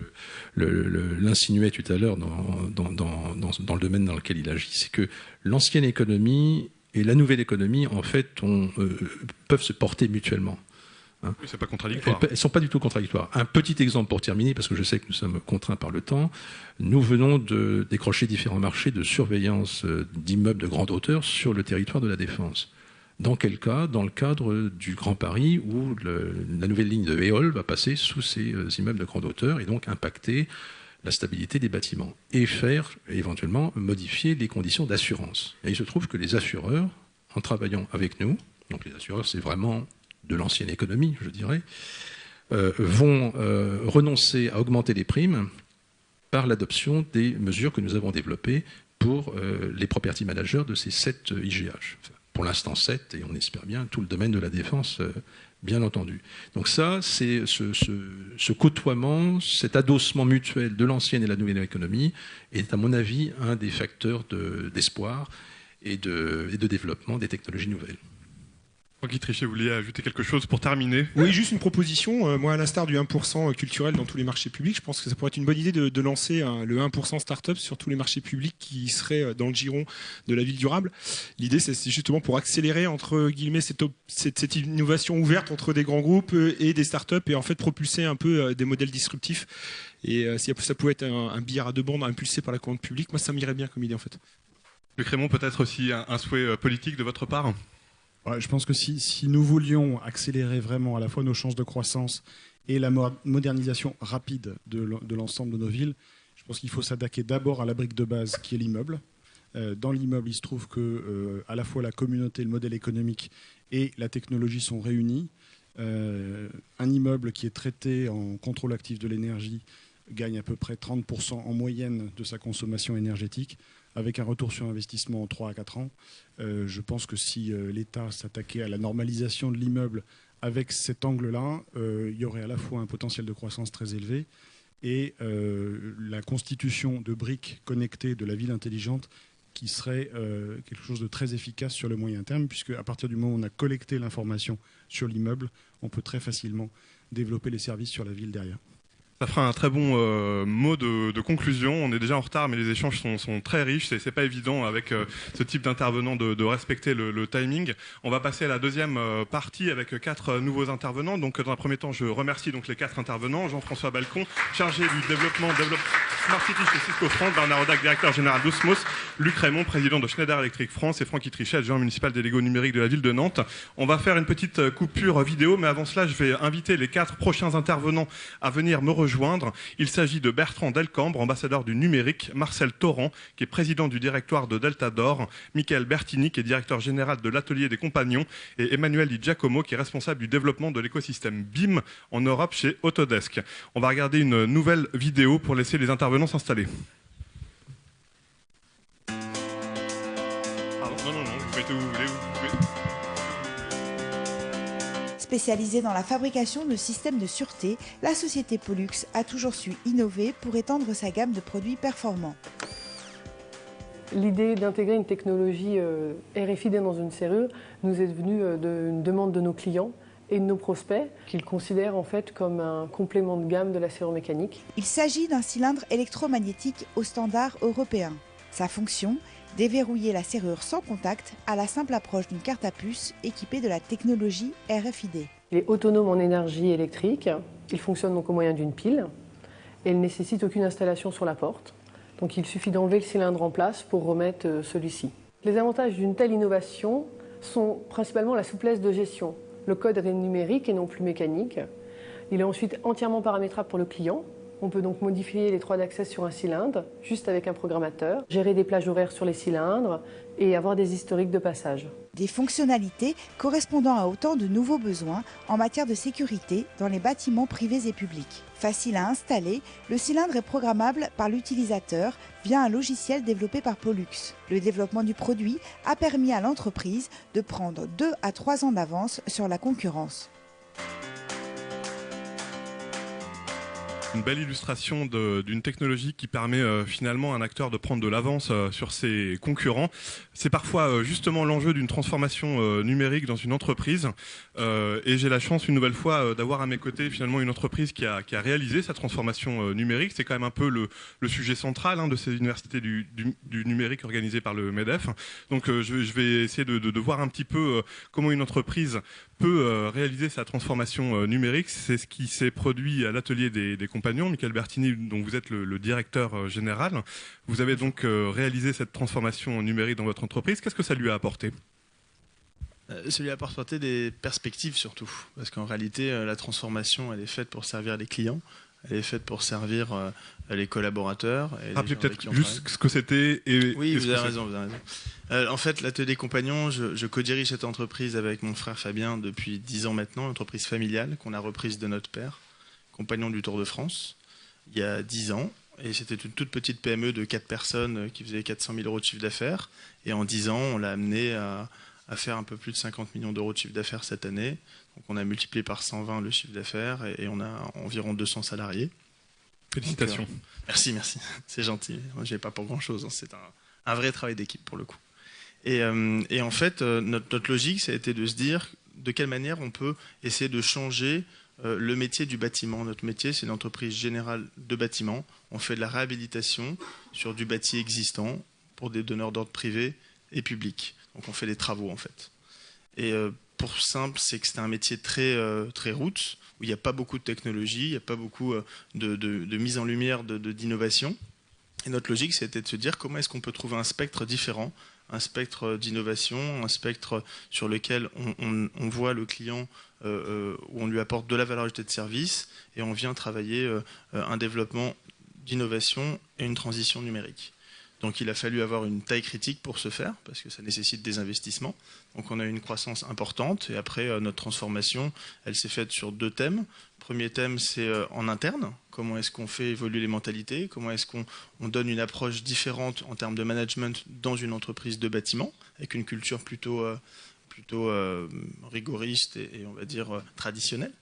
l'insinuait tout à l'heure dans le domaine dans lequel il agit, c'est que l'ancienne économie et la nouvelle économie, en fait, peuvent se porter mutuellement. Hein. Oui, c'est pas contradictoire. Elles ne sont pas du tout contradictoires. Un petit exemple pour terminer, parce que je sais que nous sommes contraints par le temps. Nous venons de décrocher différents marchés de surveillance d'immeubles de grande hauteur sur le territoire de la Défense. Dans quel cas? Dans le cadre du Grand Paris, où la nouvelle ligne de Éole va passer sous ces immeubles de grande hauteur et donc impacter la stabilité des bâtiments et faire éventuellement modifier les conditions d'assurance. Et il se trouve que les assureurs, en travaillant avec nous, donc les assureurs, c'est vraiment de l'ancienne économie, je dirais, vont renoncer à augmenter les primes par l'adoption des mesures que nous avons développées pour les property managers de ces 7 IGH. Pour l'instant 7, et on espère bien tout le domaine de la défense, bien entendu. Donc ça, c'est ce côtoiement, cet adossement mutuel de l'ancienne et la nouvelle économie est, à mon avis, un des facteurs d'espoir et de développement des technologies nouvelles. Francky Trichet, vous vouliez ajouter quelque chose pour terminer? Oui, juste une proposition. Moi, à l'instar du 1% culturel dans tous les marchés publics, je pense que ça pourrait être une bonne idée de lancer le 1% start-up sur tous les marchés publics qui seraient dans le giron de la ville durable. L'idée, c'est justement pour accélérer, entre guillemets, cette innovation ouverte entre des grands groupes et des start-up et en fait propulser un peu des modèles disruptifs. Et si ça pouvait être un billard à deux bandes impulsé par la commande publique, moi, ça m'irait bien comme idée, en fait. Luc Rémond, peut-être aussi un souhait politique de votre part? Ouais, je pense que si nous voulions accélérer vraiment à la fois nos chances de croissance et la modernisation rapide de l'ensemble de nos villes, je pense qu'il faut s'attaquer d'abord à la brique de base qui est l'immeuble. Dans l'immeuble, il se trouve que à la fois la communauté, le modèle économique et la technologie sont réunis. Un immeuble qui est traité en contrôle actif de l'énergie gagne à peu près 30% en moyenne de sa consommation énergétique, avec un retour sur investissement en 3 à 4 ans. Je pense que si l'État s'attaquait à la normalisation de l'immeuble avec cet angle-là, il y aurait à la fois un potentiel de croissance très élevé et la constitution de briques connectées de la ville intelligente qui serait quelque chose de très efficace sur le moyen terme, puisque à partir du moment où on a collecté l'information sur l'immeuble, on peut très facilement développer les services sur la ville derrière. Ça fera un très bon mot de conclusion. On est déjà en retard, mais les échanges sont très riches. C'est pas évident avec ce type d'intervenant de respecter le timing. On va passer à la deuxième partie avec 4 nouveaux intervenants. Donc, dans un premier temps, je remercie donc les 4 intervenants. Jean-François Balcon, chargé du développement Smart City chez Cisco France, Bernard Audac, directeur général d'Osmos, Luc Rémond, président de Schneider Electric France, et Francky Trichet, adjoint municipal délégué au numérique de la ville de Nantes. On va faire une petite coupure vidéo, mais avant cela, je vais inviter les 4 prochains intervenants à venir me rejoindre. Il s'agit de Bertrand Delcambre, ambassadeur du numérique, Marcel Torrent, qui est président du directoire de Delta d'Or, Michael Bertini, qui est directeur général de l'atelier des compagnons, et Emmanuel Di Giacomo, qui est responsable du développement de l'écosystème BIM en Europe chez Autodesk. On va regarder une nouvelle vidéo pour laisser les intervenants s'installer. Non, vous faites où vous voulez. Spécialisée dans la fabrication de systèmes de sûreté, la société Pollux a toujours su innover pour étendre sa gamme de produits performants. L'idée d'intégrer une technologie RFID dans une serrure nous est venue d'une demande de nos clients et de nos prospects qu'ils considèrent en fait comme un complément de gamme de la serrure mécanique. Il s'agit d'un cylindre électromagnétique au standard européen. Sa fonction, déverrouiller la serrure sans contact à la simple approche d'une carte à puce équipée de la technologie RFID. Il est autonome en énergie électrique, il fonctionne donc au moyen d'une pile et il ne nécessite aucune installation sur la porte. Donc il suffit d'enlever le cylindre en place pour remettre celui-ci. Les avantages d'une telle innovation sont principalement la souplesse de gestion. Le code est numérique et non plus mécanique. Il est ensuite entièrement paramétrable pour le client. On peut donc modifier les 3 d'accès sur un cylindre, juste avec un programmateur, gérer des plages horaires sur les cylindres et avoir des historiques de passage. Des fonctionnalités correspondant à autant de nouveaux besoins en matière de sécurité dans les bâtiments privés et publics. Facile à installer, le cylindre est programmable par l'utilisateur via un logiciel développé par Pollux. Le développement du produit a permis à l'entreprise de prendre 2 à 3 ans d'avance sur la concurrence. Une belle illustration d'une technologie qui permet finalement à un acteur de prendre de l'avance sur ses concurrents. C'est parfois justement l'enjeu d'une transformation numérique dans une entreprise. Et j'ai la chance une nouvelle fois d'avoir à mes côtés finalement une entreprise qui a réalisé sa transformation numérique. C'est quand même un peu le sujet central de ces universités du numérique organisées par le MEDEF. Donc je vais essayer de voir un petit peu comment une entreprise peut réaliser sa transformation numérique. C'est ce qui s'est produit à l'atelier des compagnons. Michael Bertini, dont vous êtes le directeur général. Vous avez donc réalisé cette transformation numérique dans votre entreprise. Qu'est-ce que ça lui a apporté ? Ça lui a apporté des perspectives surtout. Parce qu'en réalité, la transformation, elle est faite pour servir les clients. Elle est faite pour servir les collaborateurs. Rappelez peut-être juste ce que c'était. Oui, vous avez raison. En fait, l'atelier Compagnon, je co-dirige cette entreprise avec mon frère Fabien depuis 10 ans maintenant, une entreprise familiale qu'on a reprise de notre père, Compagnon du Tour de France, il y a 10 ans. Et c'était une toute petite PME de 4 personnes qui faisait 400 000 euros de chiffre d'affaires. Et en 10 ans, on l'a amené à faire un peu plus de 50 millions d'euros de chiffre d'affaires cette année. Donc on a multiplié par 120 le chiffre d'affaires et on a environ 200 salariés. Félicitations. Donc, merci. C'est gentil. Moi, je n'ai pas pour grand-chose. C'est un vrai travail d'équipe pour le coup. Et en fait, notre logique, ça a été de se dire de quelle manière on peut essayer de changer le métier du bâtiment. Notre métier, c'est une entreprise générale de bâtiment. On fait de la réhabilitation sur du bâti existant pour des donneurs d'ordre privés et publics. Donc on fait des travaux en fait. Et pour simple, c'est que c'est un métier très roots, où il n'y a pas beaucoup de technologie, il n'y a pas beaucoup de mise en lumière d'innovation. Et notre logique, c'était de se dire comment est-ce qu'on peut trouver un spectre différent, un spectre d'innovation, un spectre sur lequel on voit le client, où on lui apporte de la valeur ajoutée de service, et on vient travailler un développement d'innovation et une transition numérique. Donc il a fallu avoir une taille critique pour ce faire, parce que ça nécessite des investissements. Donc on a eu une croissance importante, et après notre transformation, elle s'est faite sur 2 thèmes. Le premier thème, c'est en interne, comment est-ce qu'on fait évoluer les mentalités, comment est-ce qu'on donne une approche différente en termes de management dans une entreprise de bâtiment, avec une culture plutôt rigoriste et on va dire traditionnelle.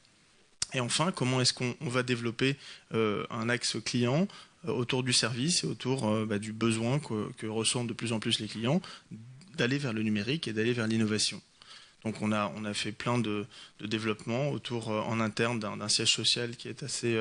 Et enfin, comment est-ce qu'on va développer un axe client autour du service et autour du besoin que ressentent de plus en plus les clients d'aller vers le numérique et d'aller vers l'innovation. Donc on a fait plein de développements autour en interne d'un siège social qui est assez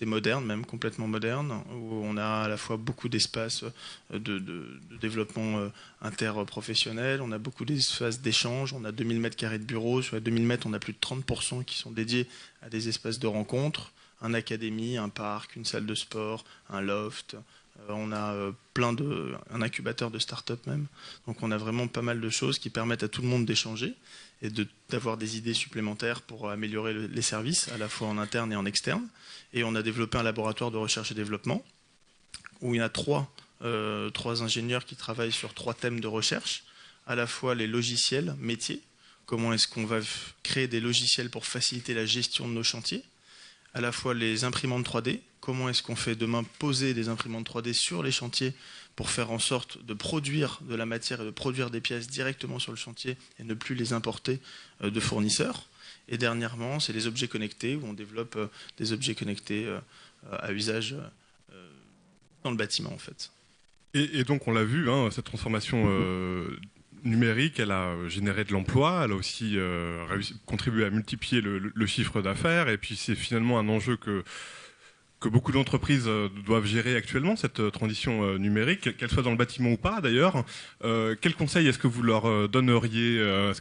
moderne, même complètement moderne, où on a à la fois beaucoup d'espaces de développement interprofessionnel, on a beaucoup d'espaces d'échange, on a 2000 m² de bureaux, sur les 2000 mètres on a plus de 30% qui sont dédiés à des espaces de rencontres, un académie, un parc, une salle de sport, un loft. On a un incubateur de start-up même. Donc on a vraiment pas mal de choses qui permettent à tout le monde d'échanger et d'avoir des idées supplémentaires pour améliorer les services, à la fois en interne et en externe. Et on a développé un laboratoire de recherche et développement où il y a trois ingénieurs qui travaillent sur 3 thèmes de recherche, à la fois les logiciels métiers, comment est-ce qu'on va créer des logiciels pour faciliter la gestion de nos chantiers, à la fois les imprimantes 3D, comment est-ce qu'on fait demain poser des imprimantes 3D sur les chantiers pour faire en sorte de produire de la matière et de produire des pièces directement sur le chantier et ne plus les importer de fournisseurs. Et dernièrement, c'est les objets connectés, où on développe des objets connectés à usage dans le bâtiment en fait. Et donc on l'a vu, cette transformation numérique, elle a généré de l'emploi, elle a aussi contribué à multiplier le chiffre d'affaires, et puis c'est finalement un enjeu que beaucoup d'entreprises doivent gérer actuellement, cette transition numérique, qu'elle soit dans le bâtiment ou pas d'ailleurs. Quels conseils est-ce que vous leur donneriez ?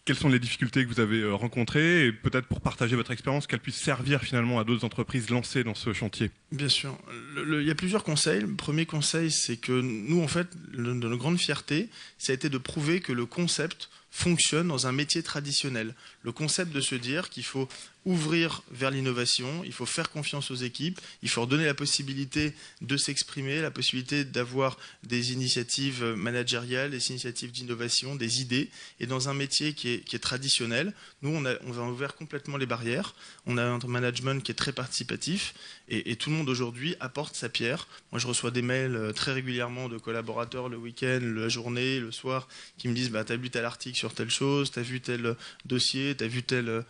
Quelles sont les difficultés que vous avez rencontrées, et peut-être pour partager votre expérience, qu'elles puissent servir finalement à d'autres entreprises lancées dans ce chantier ? Bien sûr. Il y a plusieurs conseils. Le premier conseil, c'est que nous, en fait, notre grande fierté, ça a été de prouver que le concept fonctionne dans un métier traditionnel. Le concept de se dire qu'il faut ouvrir vers l'innovation, il faut faire confiance aux équipes, il faut leur donner la possibilité de s'exprimer, la possibilité d'avoir des initiatives managériales, des initiatives d'innovation, des idées. Et dans un métier qui est traditionnel, nous, on a ouvert complètement les barrières. On a un management qui est très participatif et tout le monde aujourd'hui apporte sa pierre. Moi, je reçois des mails très régulièrement de collaborateurs le week-end, la journée, le soir, qui me disent t'as vu tel article sur telle chose, t'as vu tel dossier, t'as vu telle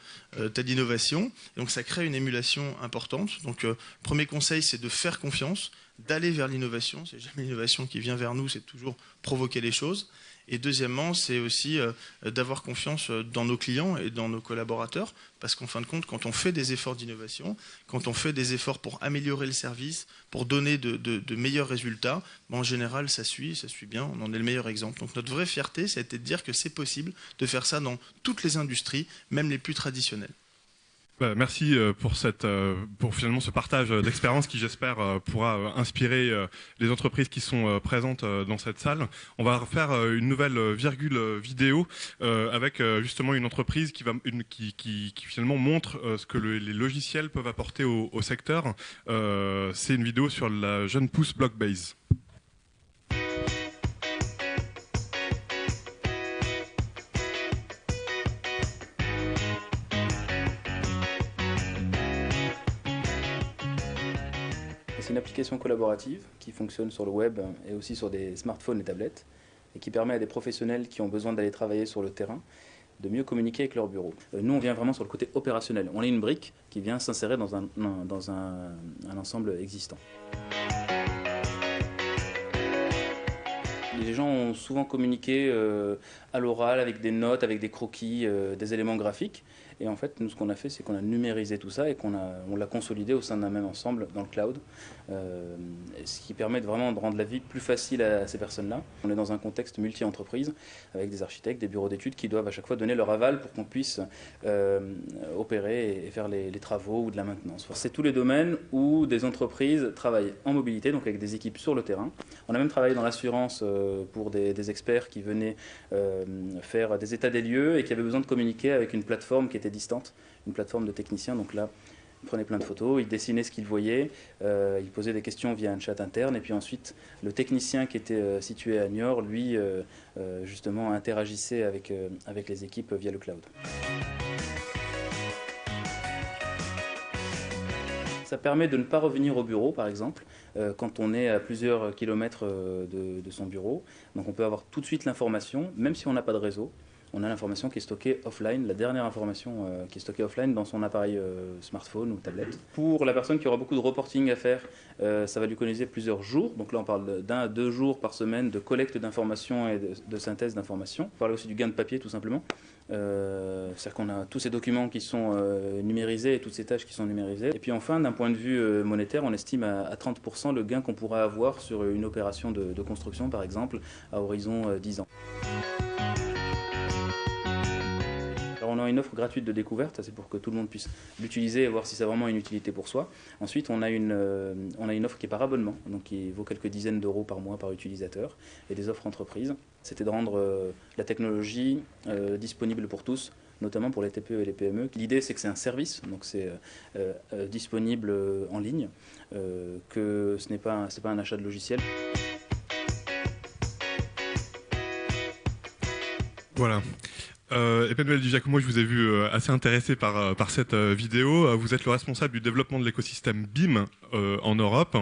innovation. Et donc ça crée une émulation importante. Donc le premier conseil, c'est de faire confiance, d'aller vers l'innovation. C'est jamais l'innovation qui vient vers nous, c'est toujours provoquer les choses. Et deuxièmement, c'est aussi d'avoir confiance dans nos clients et dans nos collaborateurs, parce qu'en fin de compte, quand on fait des efforts d'innovation, quand on fait des efforts pour améliorer le service, pour donner de meilleurs résultats, en général, ça suit bien, on en est le meilleur exemple. Donc notre vraie fierté, c'était de dire que c'est possible de faire ça dans toutes les industries, même les plus traditionnelles. Merci pour finalement ce partage d'expérience qui, j'espère, pourra inspirer les entreprises qui sont présentes dans cette salle. On va refaire une nouvelle virgule vidéo avec justement une entreprise qui finalement montre ce que les logiciels peuvent apporter au secteur. C'est une vidéo sur la jeune pousse Blockbase. C'est une application collaborative qui fonctionne sur le web et aussi sur des smartphones et tablettes et qui permet à des professionnels qui ont besoin d'aller travailler sur le terrain de mieux communiquer avec leur bureau. Nous, on vient vraiment sur le côté opérationnel. On est une brique qui vient s'insérer dans un ensemble existant. Les gens ont souvent communiqué à l'oral avec des notes, avec des croquis, des éléments graphiques. Et en fait, nous, ce qu'on a fait, c'est qu'on a numérisé tout ça et on l'a consolidé au sein d'un même ensemble dans le cloud, ce qui permet vraiment de rendre la vie plus facile à ces personnes-là. On est dans un contexte multi-entreprise avec des architectes, des bureaux d'études qui doivent à chaque fois donner leur aval pour qu'on puisse opérer et faire les travaux ou de la maintenance. C'est tous les domaines où des entreprises travaillent en mobilité, donc avec des équipes sur le terrain. On a même travaillé dans l'assurance pour des experts qui venaient faire des états des lieux et qui avaient besoin de communiquer avec une plateforme qui était distante, une plateforme de techniciens. Donc là, ils prenaient plein de photos, ils dessinaient ce qu'ils voyaient, ils posaient des questions via un chat interne, et puis ensuite, le technicien qui était situé à Niort, lui, justement, interagissait avec les équipes via le cloud. Ça permet de ne pas revenir au bureau, par exemple, quand on est à plusieurs kilomètres de son bureau. Donc on peut avoir tout de suite l'information, même si on n'a pas de réseau. On a l'information qui est stockée offline, la dernière information qui est stockée offline dans son appareil smartphone ou tablette. Pour la personne qui aura beaucoup de reporting à faire, ça va lui économiser plusieurs jours. Donc là, on parle d'1 à 2 jours par semaine de collecte d'informations et de synthèse d'informations. On parle aussi du gain de papier, tout simplement. C'est-à-dire qu'on a tous ces documents qui sont numérisés et toutes ces tâches qui sont numérisées. Et puis enfin, d'un point de vue monétaire, on estime à 30% le gain qu'on pourra avoir sur une opération de construction, par exemple, à horizon 10 ans. Alors on a une offre gratuite de découverte, c'est pour que tout le monde puisse l'utiliser et voir si ça a vraiment une utilité pour soi. Ensuite, on a une offre qui est par abonnement, donc qui vaut quelques dizaines d'euros par mois par utilisateur, et des offres entreprises. C'était de rendre la technologie disponible pour tous, notamment pour les TPE et les PME. L'idée, c'est que c'est un service, donc c'est disponible en ligne, que ce n'est pas un achat de logiciel. Voilà. Emmanuel Di Giacomo, je vous ai vu assez intéressé par cette vidéo. Vous êtes le responsable du développement de l'écosystème BIM en Europe.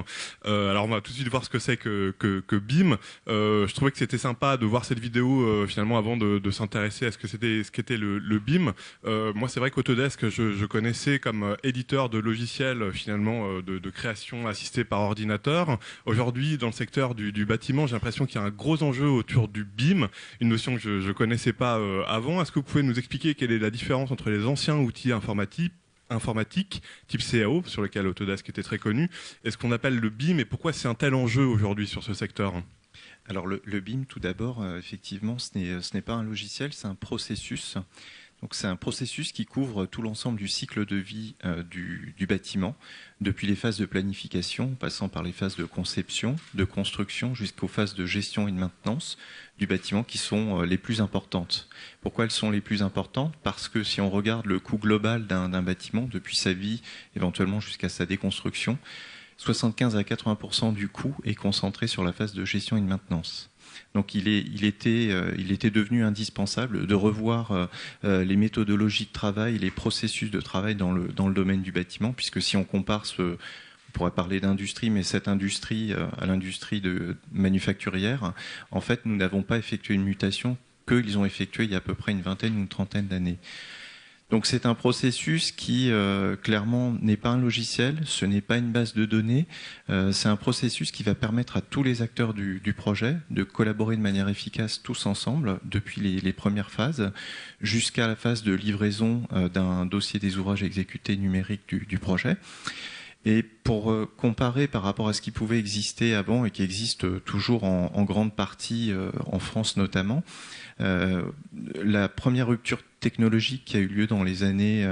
Alors on va tout de suite voir ce que c'est que BIM. Je trouvais que c'était sympa de voir cette vidéo finalement avant de s'intéresser à ce qu'était le BIM. Moi, c'est vrai qu'Autodesk, je connaissais comme éditeur de logiciels finalement de création assistée par ordinateur. Aujourd'hui, dans le secteur du bâtiment, j'ai l'impression qu'il y a un gros enjeu autour du BIM, une notion que je connaissais pas avant. Est-ce que vous pouvez nous expliquer quelle est la différence entre les anciens outils informatiques type CAO, sur lequel Autodesk était très connu, et ce qu'on appelle le BIM, et pourquoi c'est un tel enjeu aujourd'hui sur ce secteur ? Alors le BIM, tout d'abord, effectivement, ce n'est pas un logiciel, c'est un processus. Donc c'est un processus qui couvre tout l'ensemble du cycle de vie du bâtiment, depuis les phases de planification, passant par les phases de conception, de construction, jusqu'aux phases de gestion et de maintenance du bâtiment qui sont les plus importantes. Pourquoi elles sont les plus importantes? Parce que si on regarde le coût global d'un bâtiment, depuis sa vie, éventuellement jusqu'à sa déconstruction, 75 à 80% du coût est concentré sur la phase de gestion et de maintenance. Donc il était devenu indispensable de revoir les méthodologies de travail, les processus de travail dans le domaine du bâtiment, puisque si on compare on pourrait parler d'industrie, mais cette industrie à l'industrie manufacturière, en fait, nous n'avons pas effectué une mutation qu'ils ont effectuée il y a à peu près une vingtaine ou une trentaine d'années. Donc c'est un processus qui clairement n'est pas un logiciel, ce n'est pas une base de données, c'est un processus qui va permettre à tous les acteurs du projet de collaborer de manière efficace tous ensemble depuis les premières phases jusqu'à la phase de livraison d'un dossier des ouvrages exécutés numériques du projet. Et pour comparer par rapport à ce qui pouvait exister avant et qui existe toujours en grande partie en France notamment, la première rupture technologique qui a eu lieu dans les années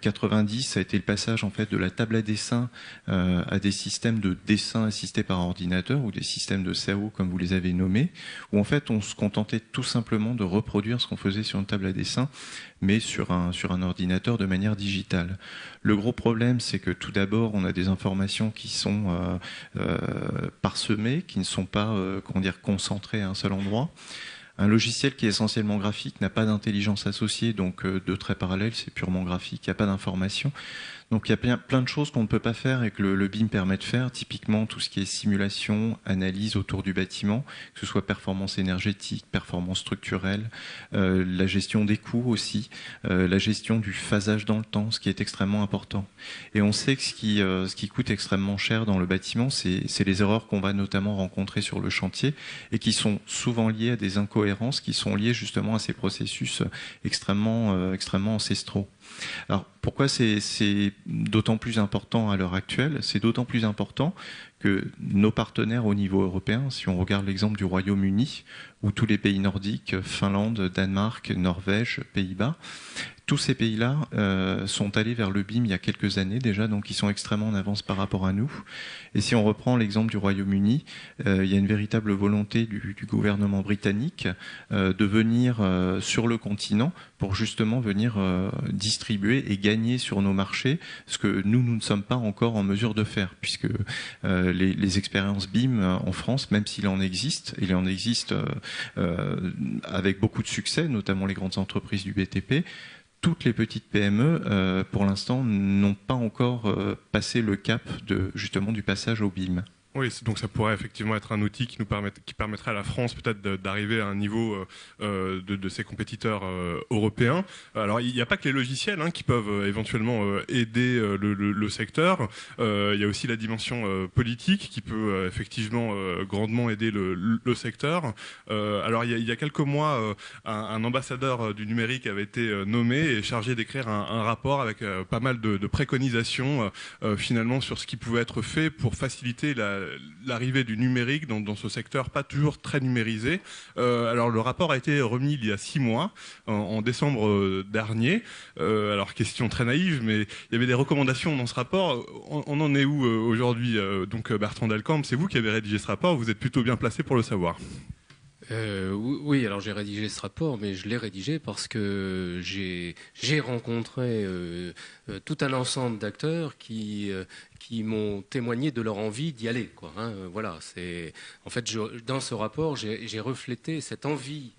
90, ça a été le passage en fait de la table à dessin à des systèmes de dessin assistés par ordinateur ou des systèmes de CAO comme vous les avez nommés, où en fait on se contentait tout simplement de reproduire ce qu'on faisait sur une table à dessin, mais sur un ordinateur de manière digitale. Le gros problème, c'est que tout d'abord, on a des informations qui sont parsemées, qui ne sont pas concentrées à un seul endroit. Un logiciel qui est essentiellement graphique n'a pas d'intelligence associée, donc de traits parallèles, c'est purement graphique, il n'y a pas d'information. Donc il y a plein de choses qu'on ne peut pas faire et que le BIM permet de faire, typiquement tout ce qui est simulation, analyse autour du bâtiment, que ce soit performance énergétique, performance structurelle, la gestion des coûts aussi, la gestion du phasage dans le temps, ce qui est extrêmement important. Et on sait que ce qui coûte extrêmement cher dans le bâtiment, c'est les erreurs qu'on va notamment rencontrer sur le chantier et qui sont souvent liées à des incohérences qui sont liées justement à ces processus extrêmement ancestraux. Alors pourquoi c'est d'autant plus important à l'heure actuelle? C'est d'autant plus important que nos partenaires au niveau européen, si on regarde l'exemple du Royaume-Uni, ou tous les pays nordiques, Finlande, Danemark, Norvège, Pays-Bas, tous ces pays-là sont allés vers le BIM il y a quelques années déjà, donc ils sont extrêmement en avance par rapport à nous. Et si on reprend l'exemple du Royaume-Uni, il y a une véritable volonté du gouvernement britannique de venir sur le continent pour justement venir distribuer et gagner sur nos marchés ce que nous ne sommes pas encore en mesure de faire, puisque les expériences BIM en France, même s'il en existe, il en existe avec beaucoup de succès, notamment les grandes entreprises du BTP, toutes les petites PME, pour l'instant, n'ont pas encore passé le cap justement du passage au BIM. Oui, donc ça pourrait effectivement être un outil qui permettrait à la France peut-être d'arriver à un niveau de ses compétiteurs européens. Alors il n'y a pas que les logiciels qui peuvent éventuellement aider le secteur. Il y a aussi la dimension politique qui peut effectivement grandement aider le secteur. Alors il y a quelques mois, un ambassadeur du numérique avait été nommé et chargé d'écrire un rapport avec pas mal de préconisations finalement sur ce qui pouvait être fait pour faciliter l'arrivée du numérique dans ce secteur pas toujours très numérisé. Alors le rapport a été remis il y a 6 mois, en décembre dernier. Alors question très naïve, mais il y avait des recommandations dans ce rapport. On en est où aujourd'hui? Donc Bertrand Delcambre, c'est vous qui avez rédigé ce rapport, vous êtes plutôt bien placé pour le savoir. Oui, alors j'ai rédigé ce rapport, mais je l'ai rédigé parce que j'ai rencontré tout un ensemble d'acteurs qui m'ont témoigné de leur envie d'y aller, quoi, voilà, en fait, dans ce rapport, j'ai reflété cette envie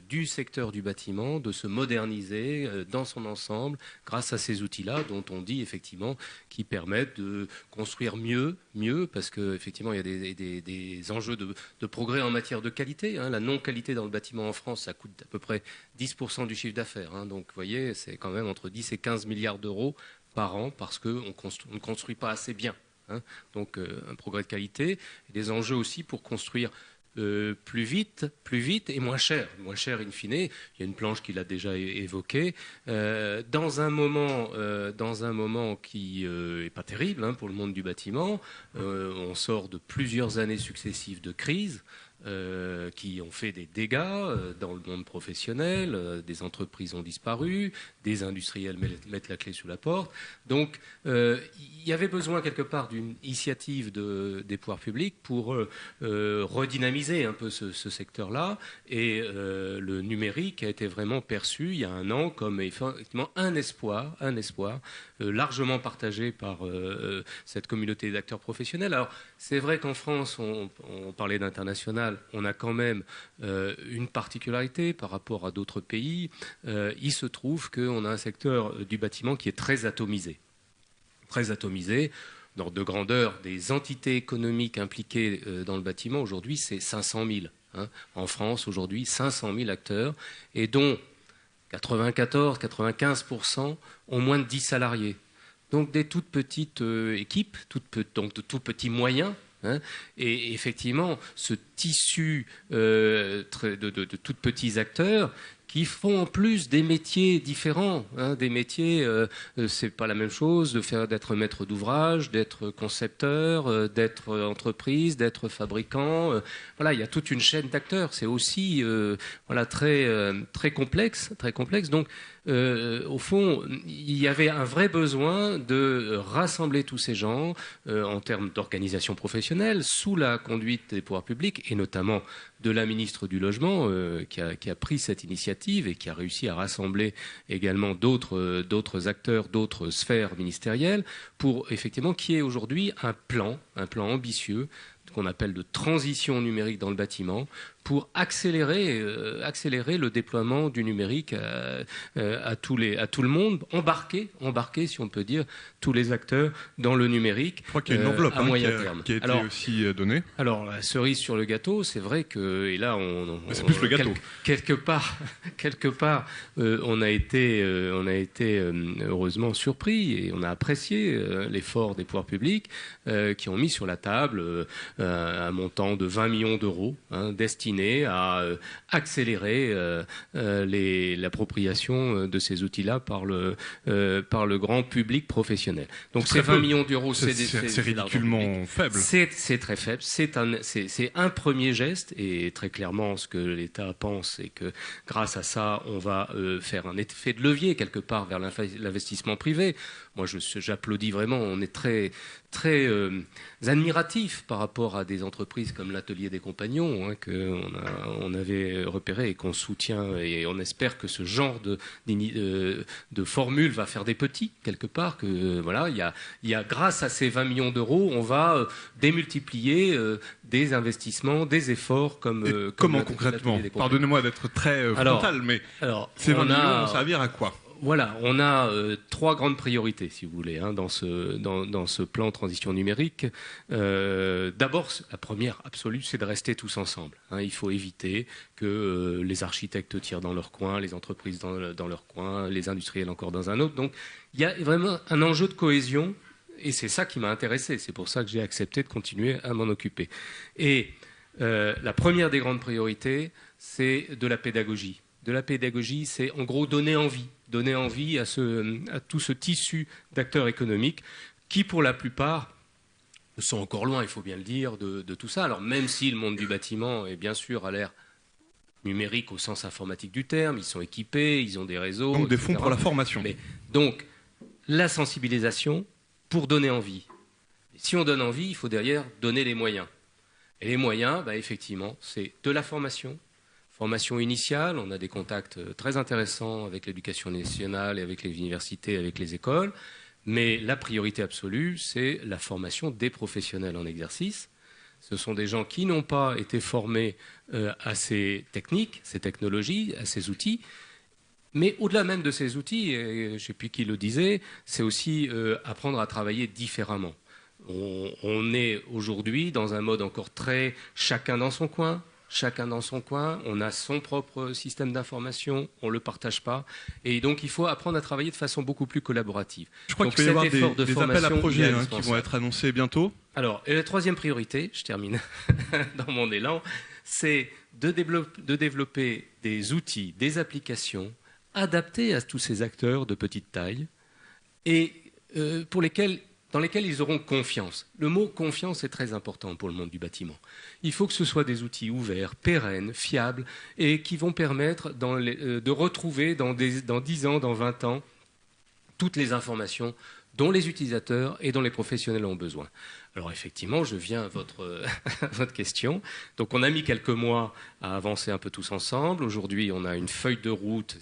du secteur du bâtiment de se moderniser dans son ensemble grâce à ces outils-là dont on dit effectivement qu'ils permettent de construire mieux, parce qu'effectivement, il y a des enjeux de progrès en matière de qualité. La non-qualité dans le bâtiment en France, ça coûte à peu près 10% du chiffre d'affaires. Donc, vous voyez, c'est quand même entre 10 et 15 milliards d'euros par an parce qu'on ne construit pas assez bien. Donc, un progrès de qualité. Et des enjeux aussi pour construire plus vite et moins cher in fine. Il y a une planche qu'il a déjà évoquée. Dans un moment qui est pas terrible pour le monde du bâtiment, on sort de plusieurs années successives de crise. qui ont fait des dégâts dans le monde professionnel, des entreprises ont disparu, des industriels mettent la clé sous la porte. Donc il y avait besoin quelque part d'une initiative des pouvoirs publics pour redynamiser un peu ce secteur-là. Et le numérique a été vraiment perçu il y a un an comme effectivement un espoir largement partagé par cette communauté d'acteurs professionnels. Alors c'est vrai qu'en France, on parlait d'international, on a quand même une particularité par rapport à d'autres pays. Il se trouve qu'on a un secteur du bâtiment qui est très atomisé. Très atomisé. D'ordre de grandeur, des entités économiques impliquées dans le bâtiment, aujourd'hui, c'est 500 000. Hein. En France, aujourd'hui, 500 000 acteurs, et dont 94-95% ont moins de 10 salariés. Donc des toutes petites équipes, donc de tout petits moyens. Hein, et effectivement, ce tissu de tout petits acteurs qui font en plus des métiers différents. Hein, des métiers, c'est pas la même chose d'être maître d'ouvrage, d'être concepteur, d'être entreprise, d'être fabricant. Voilà, il y a toute une chaîne d'acteurs. C'est aussi très complexe, très complexe. Donc au fond, il y avait un vrai besoin de rassembler tous ces gens en termes d'organisation professionnelle sous la conduite des pouvoirs publics et notamment de la ministre du Logement qui a pris cette initiative et qui a réussi à rassembler également d'autres acteurs, d'autres sphères ministérielles pour effectivement qu'il y ait aujourd'hui un plan ambitieux qu'on appelle de transition numérique dans le bâtiment pour accélérer le déploiement du numérique à tout le monde, embarquer, si on peut dire, tous les acteurs dans le numérique. Je crois qu'il y a une enveloppe à moyen terme. qui a été aussi donnée. Alors, la cerise sur le gâteau, c'est vrai que, et là, c'est plus le gâteau. Quelque part, on a été heureusement surpris et on a apprécié l'effort des pouvoirs publics qui ont mis sur la table un montant de 20 millions d'euros destiné à accélérer l'appropriation de ces outils-là par le grand public professionnel. Donc ces 20 millions d'euros, c'est ridiculement faible. C'est très faible. C'est un premier geste et très clairement ce que l'État pense c'est que grâce à ça, on va faire un effet de levier quelque part vers l'investissement privé. Moi, j'applaudis vraiment. On est très admiratif par rapport à des entreprises comme l'Atelier des Compagnons qu'on avait repéré et qu'on soutient et on espère que ce genre de formule va faire des petits quelque part. Que voilà, il y a grâce à ces 20 millions d'euros, on va démultiplier des investissements, des efforts comme comment concrètement? Pardonnez-moi d'être très frontal, mais ces 20 millions vont servir à quoi? Voilà, on a 3 grandes priorités, si vous voulez, dans ce plan transition numérique. D'abord, la première absolue, c'est de rester tous ensemble. Il faut éviter que les architectes tirent dans leur coin, les entreprises dans leur coin, les industriels encore dans un autre. Donc, il y a vraiment un enjeu de cohésion, et c'est ça qui m'a intéressé. C'est pour ça que j'ai accepté de continuer à m'en occuper. Et la première des grandes priorités, c'est de la pédagogie. De la pédagogie, c'est en gros donner envie à tout ce tissu d'acteurs économiques qui, pour la plupart, sont encore loin, il faut bien le dire, de tout ça. Alors même si le monde du bâtiment est bien sûr à l'ère numérique au sens informatique du terme, ils sont équipés, ils ont des réseaux. Donc des fonds pour la formation. Donc la sensibilisation pour donner envie. Et si on donne envie, il faut derrière donner les moyens. Et les moyens, effectivement, c'est de la formation. Formation initiale, on a des contacts très intéressants avec l'éducation nationale et avec les universités, avec les écoles. Mais la priorité absolue, c'est la formation des professionnels en exercice. Ce sont des gens qui n'ont pas été formés à ces techniques, ces technologies, à ces outils. Mais au-delà même de ces outils, et je ne sais plus qui le disait, c'est aussi apprendre à travailler différemment. On est aujourd'hui dans un mode encore très chacun dans son coin. Chacun dans son coin, on a son propre système d'information, on ne le partage pas. Et donc, il faut apprendre à travailler de façon beaucoup plus collaborative. Je crois qu'il va y avoir des appels à projets qui vont être annoncés bientôt. Alors, et la troisième priorité, je termine dans mon élan, c'est de développer des outils, des applications adaptés à tous ces acteurs de petite taille et pour lesquels dans lesquels ils auront confiance. Le mot confiance est très important pour le monde du bâtiment. Il faut que ce soit des outils ouverts, pérennes, fiables, et qui vont permettre de retrouver dans 10 ans, dans 20 ans, toutes les informations dont les utilisateurs et dont les professionnels ont besoin. Alors effectivement, je viens à votre question. Donc on a mis quelques mois à avancer un peu tous ensemble. Aujourd'hui, on a une feuille de route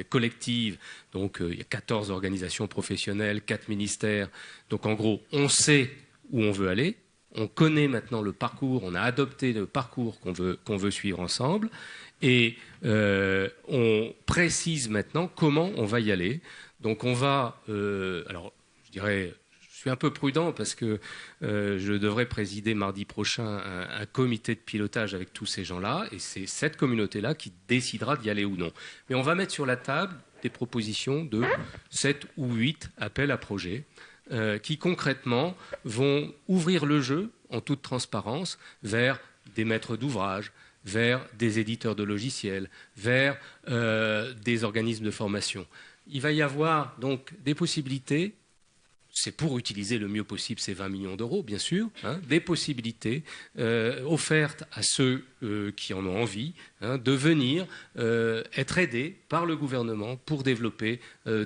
collective. Donc il y a 14 organisations professionnelles, 4 ministères. Donc en gros, on sait où on veut aller. On connaît maintenant le parcours. On a adopté le parcours qu'on veut suivre ensemble. Et on précise maintenant comment on va y aller. Donc on va... alors je dirais... Je suis un peu prudent parce que je devrais présider mardi prochain un comité de pilotage avec tous ces gens-là, et c'est cette communauté-là qui décidera d'y aller ou non. Mais on va mettre sur la table des propositions de 7 ou 8 appels à projets qui concrètement vont ouvrir le jeu en toute transparence vers des maîtres d'ouvrage, vers des éditeurs de logiciels, vers des organismes de formation. Il va y avoir donc des possibilités. C'est pour utiliser le mieux possible ces 20 millions d'euros, bien sûr, des possibilités offertes à ceux qui en ont envie de venir être aidés par le gouvernement pour développer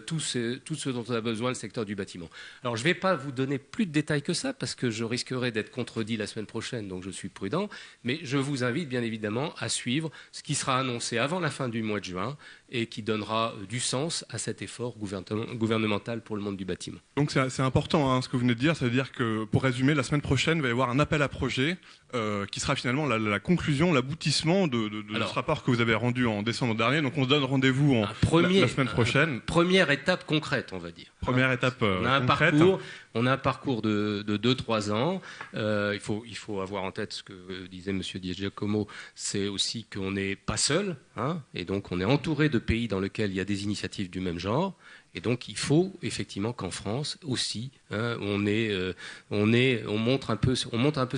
tout ce dont on a besoin le secteur du bâtiment. Alors je ne vais pas vous donner plus de détails que ça parce que je risquerais d'être contredit la semaine prochaine, donc je suis prudent, mais je vous invite bien évidemment à suivre ce qui sera annoncé avant la fin du mois de juin et qui donnera du sens à cet effort gouvernemental pour le monde du bâtiment. Donc c'est important ce que vous venez de dire, ça veut dire que pour résumer, la semaine prochaine, il va y avoir un appel à projet qui sera finalement la conclusion, l'aboutissement de ce rapport que vous avez rendu en décembre dernier. Donc on se donne rendez-vous la semaine prochaine. Première étape concrète, on va dire. Première étape concrète. On a un parcours de 2-3 ans. Il faut avoir en tête ce que disait M. Di Giacomo, c'est aussi qu'on n'est pas seul, et donc on est entouré de pays dans lesquels il y a des initiatives du même genre. Et donc il faut effectivement qu'en France aussi, on montre un peu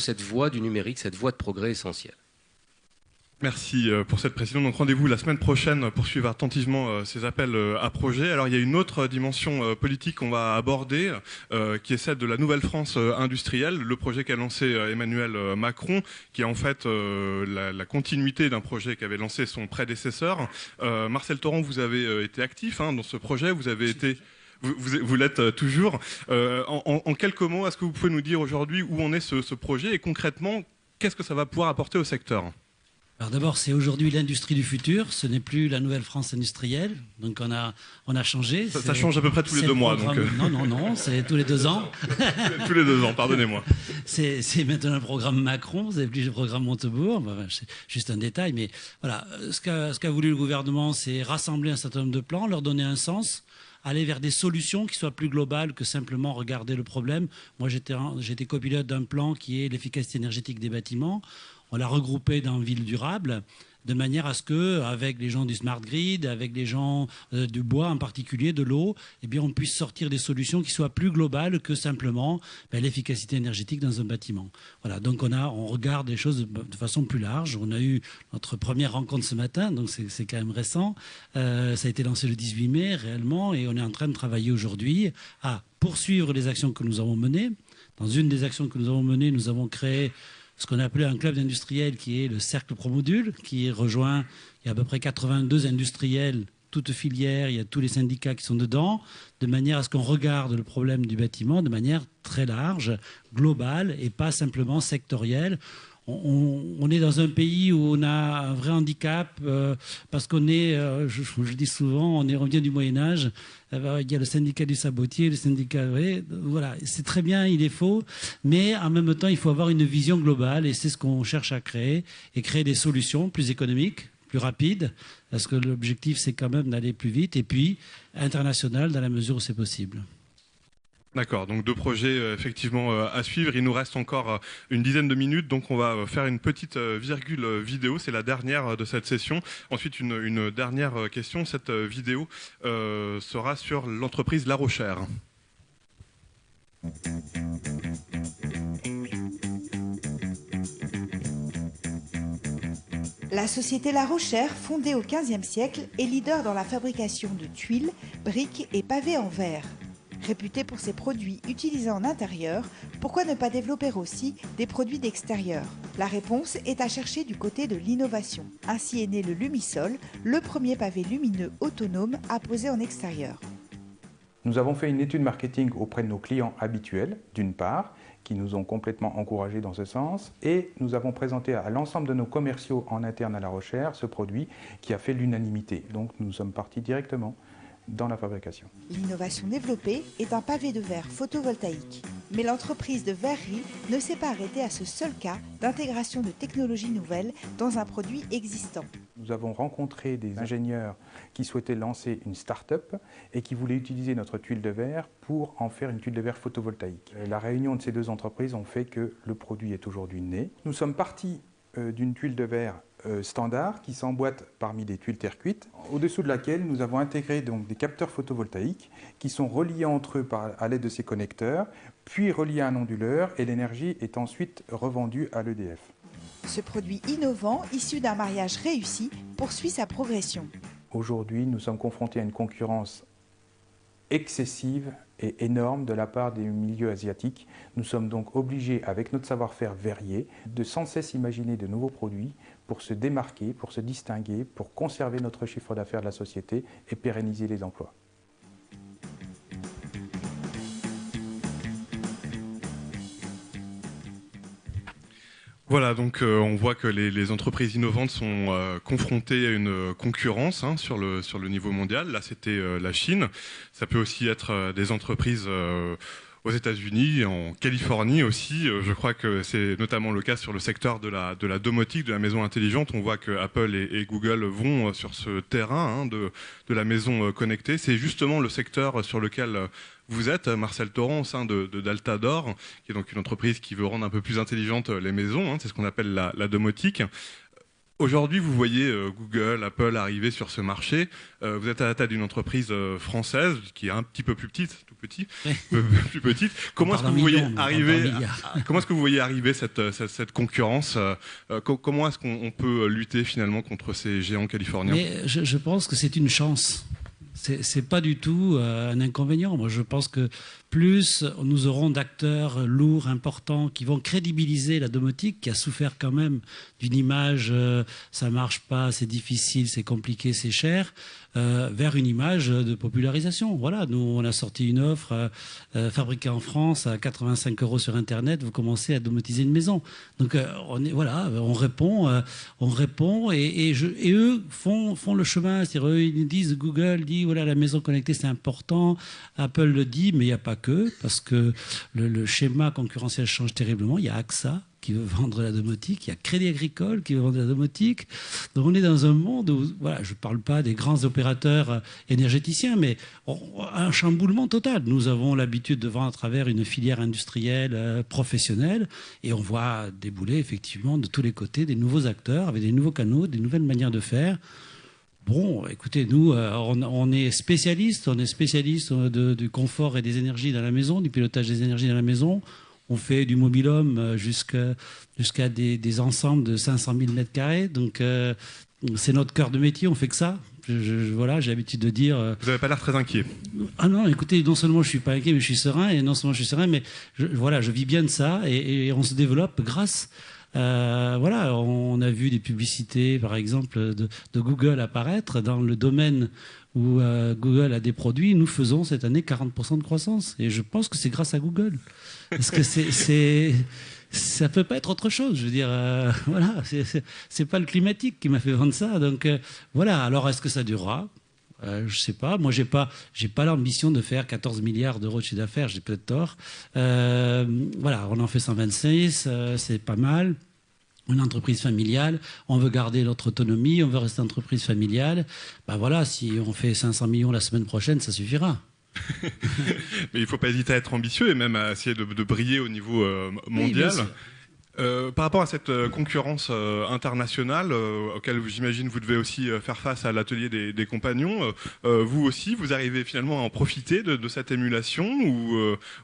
cette voie du numérique, cette voie de progrès essentielle. Merci pour cette précision. Donc rendez-vous la semaine prochaine pour suivre attentivement ces appels à projets. Alors il y a une autre dimension politique qu'on va aborder, qui est celle de la Nouvelle France industrielle, le projet qu'a lancé Emmanuel Macron, qui est en fait la continuité d'un projet qu'avait lancé son prédécesseur. Marcel Torrent, vous avez été actif dans ce projet, vous avez été... Vous l'êtes toujours. En quelques mots, est-ce que vous pouvez nous dire aujourd'hui où en est ce projet et concrètement, qu'est-ce que ça va pouvoir apporter au secteur ? Alors d'abord, c'est aujourd'hui l'industrie du futur, ce n'est plus la Nouvelle France industrielle, donc on a changé. Ça change à peu près tous les 2 mois. Donc Non, c'est tous les 2 ans. Tous les 2 ans, pardonnez-moi. C'est maintenant le programme Macron, vous n'avez plus le programme Montebourg, c'est juste un détail, mais voilà, ce qu'a voulu le gouvernement, c'est rassembler un certain nombre de plans, leur donner un sens, aller vers des solutions qui soient plus globales que simplement regarder le problème. Moi, j'étais copilote d'un plan qui est l'efficacité énergétique des bâtiments. On l'a regroupé dans Ville durable, de manière à ce que, avec les gens du smart grid, avec les gens du bois en particulier, de l'eau, eh bien, on puisse sortir des solutions qui soient plus globales que simplement l'efficacité énergétique dans un bâtiment. Voilà, donc on regarde les choses de façon plus large. On a eu notre première rencontre ce matin, donc c'est quand même récent. Ça a été lancé le 18 mai réellement, et on est en train de travailler aujourd'hui à poursuivre les actions que nous avons menées. Dans une des actions que nous avons menées, nous avons créé ce qu'on appelait un club d'industriels qui est le Cercle Promodule, qui rejoint, il y a à peu près 82 industriels, toutes filières, il y a tous les syndicats qui sont dedans, de manière à ce qu'on regarde le problème du bâtiment de manière très large, globale et pas simplement sectorielle. On est dans un pays où on a un vrai handicap parce qu'on est, je dis souvent, on vient du Moyen-Âge. Il y a le syndicat du sabotier, le syndicat... Voilà, c'est très bien, il est faux, mais en même temps, il faut avoir une vision globale et c'est ce qu'on cherche à créer et créer des solutions plus économiques, plus rapides, parce que l'objectif, c'est quand même d'aller plus vite et puis international dans la mesure où c'est possible. D'accord, donc 2 projets effectivement à suivre. Il nous reste encore une dizaine de minutes, donc on va faire une petite virgule vidéo. C'est la dernière de cette session. Ensuite, une dernière question. Cette vidéo sera sur l'entreprise La Rochère. La société La Rochère, fondée au XVe siècle, est leader dans la fabrication de tuiles, briques et pavés en verre. Réputé pour ses produits utilisés en intérieur, pourquoi ne pas développer aussi des produits d'extérieur? La réponse est à chercher du côté de l'innovation. Ainsi est né le Lumisol, le premier pavé lumineux autonome à poser en extérieur. Nous avons fait une étude marketing auprès de nos clients habituels, d'une part, qui nous ont complètement encouragés dans ce sens, et nous avons présenté à l'ensemble de nos commerciaux en interne à La Rochère ce produit qui a fait l'unanimité. Donc nous sommes partis directement dans la fabrication. L'innovation développée est un pavé de verre photovoltaïque. Mais l'entreprise de verrerie ne s'est pas arrêtée à ce seul cas d'intégration de technologies nouvelles dans un produit existant. Nous avons rencontré des ingénieurs qui souhaitaient lancer une start-up et qui voulaient utiliser notre tuile de verre pour en faire une tuile de verre photovoltaïque. La réunion de ces deux entreprises ont fait que le produit est aujourd'hui né. Nous sommes partis d'une tuile de verre standard qui s'emboîte parmi des tuiles terre cuite, au-dessous de laquelle nous avons intégré donc des capteurs photovoltaïques qui sont reliés entre eux à l'aide de ces connecteurs, puis reliés à un onduleur, et l'énergie est ensuite revendue à l'EDF. Ce produit innovant, issu d'un mariage réussi, poursuit sa progression. Aujourd'hui, nous sommes confrontés à une concurrence excessive et énorme de la part des milieux asiatiques. Nous sommes donc obligés, avec notre savoir-faire verrier, de sans cesse imaginer de nouveaux produits pour se démarquer, pour se distinguer, pour conserver notre chiffre d'affaires de la société et pérenniser les emplois. Voilà, donc on voit que les entreprises innovantes sont confrontées à une concurrence sur le niveau mondial. Là, c'était la Chine. Ça peut aussi être des entreprises aux États-Unis, en Californie aussi. Je crois que c'est notamment le cas sur le secteur de la domotique, de la maison intelligente. On voit que Apple et Google vont sur ce terrain de la maison connectée. C'est justement le secteur sur lequel vous êtes, Marcel Torrent, au sein de Daltador, qui est donc une entreprise qui veut rendre un peu plus intelligentes les maisons. C'est ce qu'on appelle la domotique. Aujourd'hui, vous voyez Google, Apple arriver sur ce marché. Vous êtes à la tête d'une entreprise française qui est un petit peu plus petite, tout petit, plus petite. Comment est-ce que vous voyez arriver cette concurrence? Comment est-ce qu'on peut lutter finalement contre ces géants californiens? Mais je pense que c'est une chance. C'est pas du tout un inconvénient. Moi, je pense que plus nous aurons d'acteurs lourds, importants, qui vont crédibiliser la domotique, qui a souffert quand même d'une image ça marche pas, c'est difficile, c'est compliqué, c'est cher, vers une image de popularisation. Voilà, nous on a sorti une offre fabriquée en France à 85 € sur Internet. Vous commencez à domotiser une maison. Donc on répond et eux font le chemin. C'est-à-dire, eux, ils disent, Google dit voilà, la maison connectée c'est important. Apple le dit, mais il n'y a pas que, parce que le schéma concurrentiel change terriblement. Il y a AXA qui veut vendre la domotique, il y a Crédit Agricole qui veut vendre la domotique. Donc on est dans un monde où, voilà, je ne parle pas des grands opérateurs énergéticiens, mais un chamboulement total. Nous avons l'habitude de vendre à travers une filière industrielle professionnelle, et on voit débouler effectivement de tous les côtés des nouveaux acteurs avec des nouveaux canaux, des nouvelles manières de faire. Bon, écoutez, nous, on est spécialistes du confort et des énergies dans la maison, du pilotage des énergies dans la maison. On fait du mobil-home jusqu'à des ensembles de 500 000 m². Donc, c'est notre cœur de métier, on fait que ça. Voilà, j'ai l'habitude de dire... Vous n'avez pas l'air très inquiet. Ah non, écoutez, non seulement je ne suis pas inquiet, mais je suis serein. Et non seulement je suis serein, mais je vis bien de ça. Et on se développe grâce... voilà, on a vu des publicités, par exemple, de Google apparaître dans le domaine où Google a des produits. Nous faisons cette année 40% de croissance. Et je pense que c'est grâce à Google. Parce que ça peut pas être autre chose. Je veux dire, voilà, c'est pas le climatique qui m'a fait vendre ça. Donc voilà. Alors est-ce que ça durera? Je sais pas. Moi, j'ai pas l'ambition de faire 14 milliards d'euros de chiffre d'affaires. J'ai peut-être tort. Voilà, on en fait 126, c'est pas mal. Une entreprise familiale, on veut garder notre autonomie, on veut rester entreprise familiale. Ben voilà, si on fait 500 millions la semaine prochaine, ça suffira. Mais il ne faut pas hésiter à être ambitieux et même à essayer de briller au niveau mondial. Oui, par rapport à cette concurrence internationale auquel j'imagine vous devez aussi faire face à l'atelier des compagnons, vous aussi, vous arrivez finalement à en profiter de cette émulation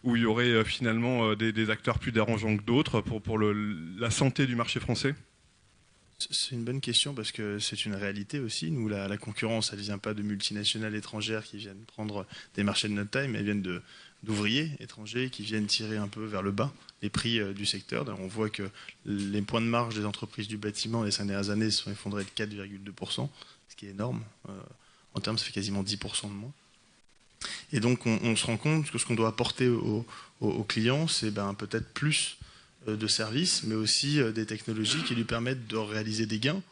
où il y aurait finalement des acteurs plus dérangeants que d'autres pour la santé du marché français? C'est une bonne question parce que c'est une réalité aussi. Nous, la concurrence, elle ne vient pas de multinationales étrangères qui viennent prendre des marchés de notre taille, mais elle vient d'ouvriers étrangers qui viennent tirer un peu vers le bas les prix du secteur. On voit que les points de marge des entreprises du bâtiment les 5 dernières années se sont effondrés de 4,2%, ce qui est énorme. En termes, ça fait quasiment 10% de moins. Et donc, on se rend compte que ce qu'on doit apporter aux clients, c'est peut-être plus de services, mais aussi des technologies qui lui permettent de réaliser des gains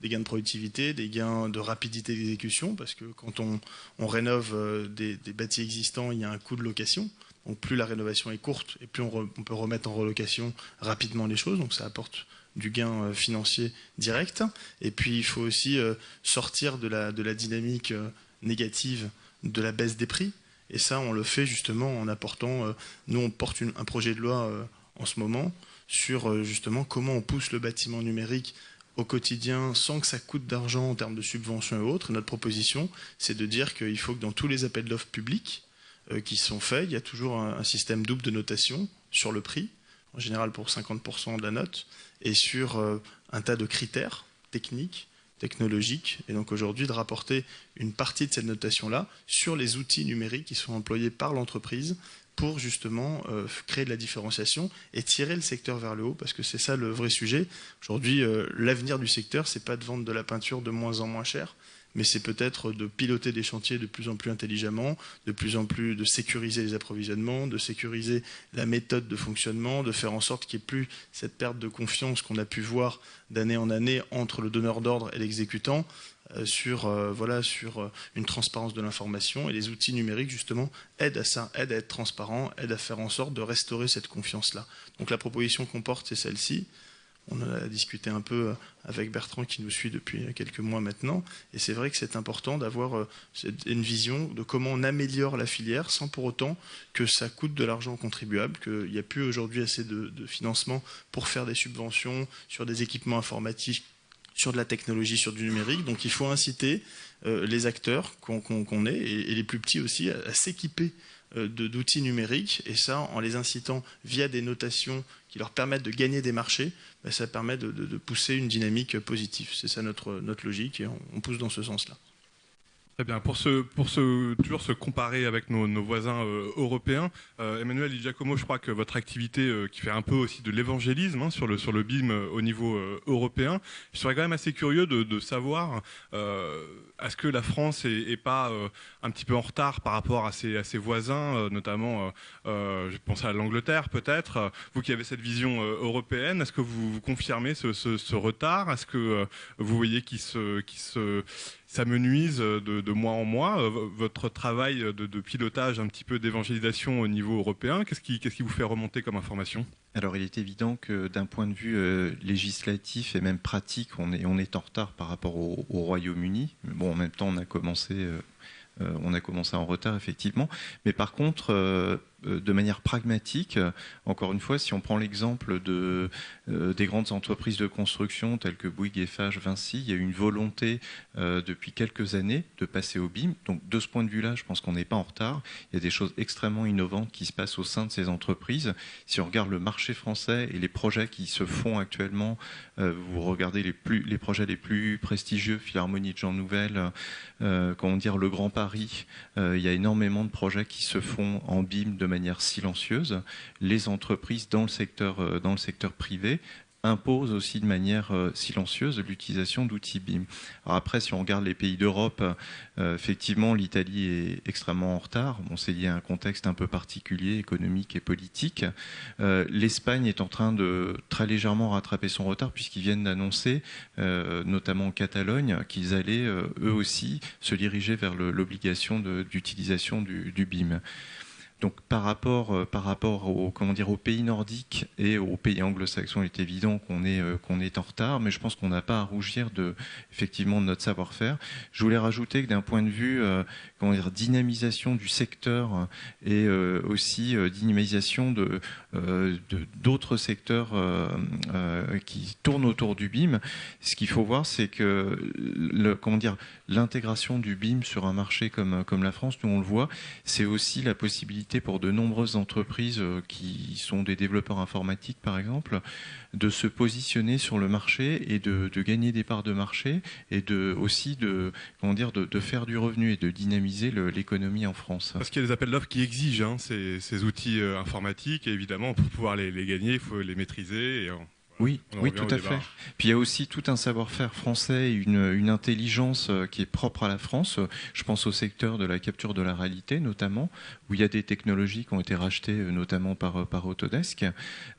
de productivité, des gains de rapidité d'exécution, parce que quand on rénove des bâtis existants, il y a un coût de location. Donc plus la rénovation est courte, et plus on peut remettre en relocation rapidement les choses, donc ça apporte du gain financier direct. Et puis il faut aussi sortir de la dynamique négative de la baisse des prix, et ça on le fait justement en apportant, nous on porte un projet de loi en ce moment sur justement comment on pousse le bâtiment numérique au quotidien sans que ça coûte d'argent en termes de subventions et autres. Et notre proposition, c'est de dire qu'il faut que dans tous les appels d'offres publics qui sont faits, il y a toujours un système double de notation sur le prix, en général pour 50% de la note, et sur un tas de critères techniques, technologiques, et donc aujourd'hui de rapporter une partie de cette notation-là sur les outils numériques qui sont employés par l'entreprise pour justement créer de la différenciation et tirer le secteur vers le haut, parce que c'est ça le vrai sujet. Aujourd'hui, l'avenir du secteur, c'est pas de vendre de la peinture de moins en moins cher, mais c'est peut-être de piloter des chantiers de plus en plus intelligemment, de plus en plus de sécuriser les approvisionnements, de sécuriser la méthode de fonctionnement, de faire en sorte qu'il n'y ait plus cette perte de confiance qu'on a pu voir d'année en année entre le donneur d'ordre et l'exécutant, sur une transparence de l'information. Et les outils numériques, justement, aident à ça, aident à être transparents, aident à faire en sorte de restaurer cette confiance-là. Donc la proposition qu'on porte, c'est celle-ci. On en a discuté un peu avec Bertrand qui nous suit depuis quelques mois maintenant. Et c'est vrai que c'est important d'avoir une vision de comment on améliore la filière sans pour autant que ça coûte de l'argent aux contribuables, qu'il n'y a plus aujourd'hui assez de financement pour faire des subventions sur des équipements informatiques, sur de la technologie, sur du numérique. Donc il faut inciter les acteurs qu'on est, et les plus petits aussi, à s'équiper d'outils numériques, et ça en les incitant via des notations qui leur permettent de gagner des marchés, ça permet de pousser une dynamique positive. C'est ça notre logique, et on pousse dans ce sens-là. Très bien. Pour toujours se comparer avec nos voisins européens, Emmanuel Di Giacomo, je crois que votre activité qui fait un peu aussi de l'évangélisme sur le BIM au niveau européen, je serais quand même assez curieux de savoir est-ce que la France est pas un petit peu en retard par rapport à ses voisins, notamment je pense à l'Angleterre peut-être. Vous qui avez cette vision européenne, est-ce que vous confirmez ce retard? Est-ce que vous voyez qu'il s'amenuise de mois en mois, votre travail de pilotage un petit peu d'évangélisation au niveau européen, qu'est-ce qui vous fait remonter comme information? Alors il est évident que d'un point de vue législatif et même pratique, on est en retard par rapport au Royaume-Uni. Bon, en même temps, on a commencé en retard, effectivement. Mais par contre, de manière pragmatique, encore une fois, si on prend l'exemple des grandes entreprises de construction telles que Bouygues, Eiffage, Vinci, il y a eu une volonté depuis quelques années de passer au BIM. Donc de ce point de vue-là, je pense qu'on n'est pas en retard. Il y a des choses extrêmement innovantes qui se passent au sein de ces entreprises. Si on regarde le marché français et les projets qui se font actuellement, vous regardez les projets les plus prestigieux, Philharmonie de Jean Nouvel, comment dire, le Grand Paris, il y a énormément de projets qui se font en BIM de manière silencieuse. Les entreprises dans le secteur privé imposent aussi de manière silencieuse l'utilisation d'outils BIM. Alors après, si on regarde les pays d'Europe, effectivement, l'Italie est extrêmement en retard. Bon, c'est lié à un contexte un peu particulier, économique et politique. L'Espagne est en train de très légèrement rattraper son retard puisqu'ils viennent d'annoncer, notamment en Catalogne, qu'ils allaient eux aussi se diriger vers l'obligation d'utilisation du BIM. Donc par rapport aux pays nordiques et aux pays anglo-saxons, il est évident qu'on est en retard, mais je pense qu'on n'a pas à rougir effectivement de notre savoir-faire. Je voulais rajouter que d'un point de vue dynamisation du secteur et aussi dynamisation d'autres secteurs qui tournent autour du BIM, ce qu'il faut voir, c'est que l'intégration du BIM sur un marché comme la France, nous on le voit, c'est aussi la possibilité possibilité pour de nombreuses entreprises qui sont des développeurs informatiques, par exemple, de se positionner sur le marché et de gagner des parts de marché et aussi de faire du revenu et de dynamiser l'économie en France. Parce qu'il y a des appels d'offres qui exigent ces outils informatiques et évidemment pour pouvoir les gagner, il faut les maîtriser. Oui, tout à fait. Puis il y a aussi tout un savoir-faire français, une intelligence qui est propre à la France. Je pense au secteur de la capture de la réalité notamment, où il y a des technologies qui ont été rachetées notamment par Autodesk,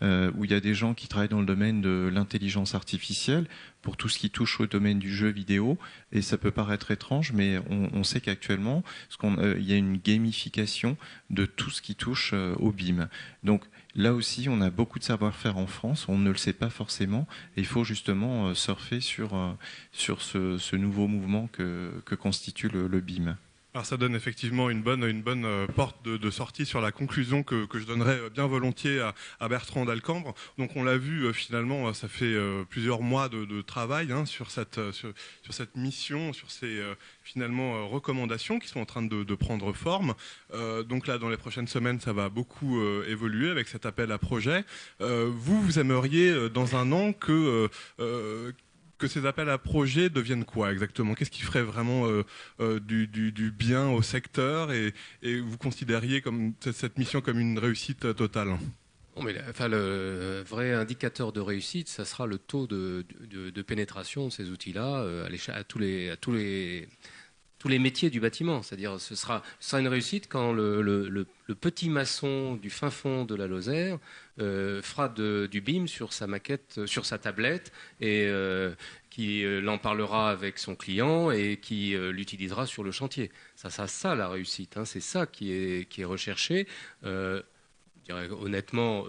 où il y a des gens qui travaillent dans le domaine de l'intelligence artificielle pour tout ce qui touche au domaine du jeu vidéo. Et ça peut paraître étrange, mais on sait qu'actuellement, il y a une gamification de tout ce qui touche au BIM. Donc, là aussi, on a beaucoup de savoir-faire en France, on ne le sait pas forcément, et il faut justement surfer sur ce nouveau mouvement que constitue le BIM. Alors ça donne effectivement une bonne porte de sortie sur la conclusion que je donnerais bien volontiers à Bertrand Dalcambre. Donc on l'a vu finalement, ça fait plusieurs mois de travail sur cette mission, sur ces finalement recommandations qui sont en train de prendre forme. Donc là, dans les prochaines semaines, ça va beaucoup évoluer avec cet appel à projet. Vous aimeriez dans un an que ces appels à projets deviennent quoi exactement? Qu'est-ce qui ferait vraiment du bien au secteur et vous considériez comme cette mission comme une réussite totale? Non, mais le vrai indicateur de réussite, ça sera le taux de pénétration de ces outils-là à tous les métiers du bâtiment. C'est-à-dire ce sera une réussite quand le petit maçon du fin fond de la Lozère fera du BIM sur sa maquette, sur sa tablette, et qui l'en parlera avec son client et qui l'utilisera sur le chantier. Ça la réussite. C'est ça qui est recherché. Je dirais, honnêtement,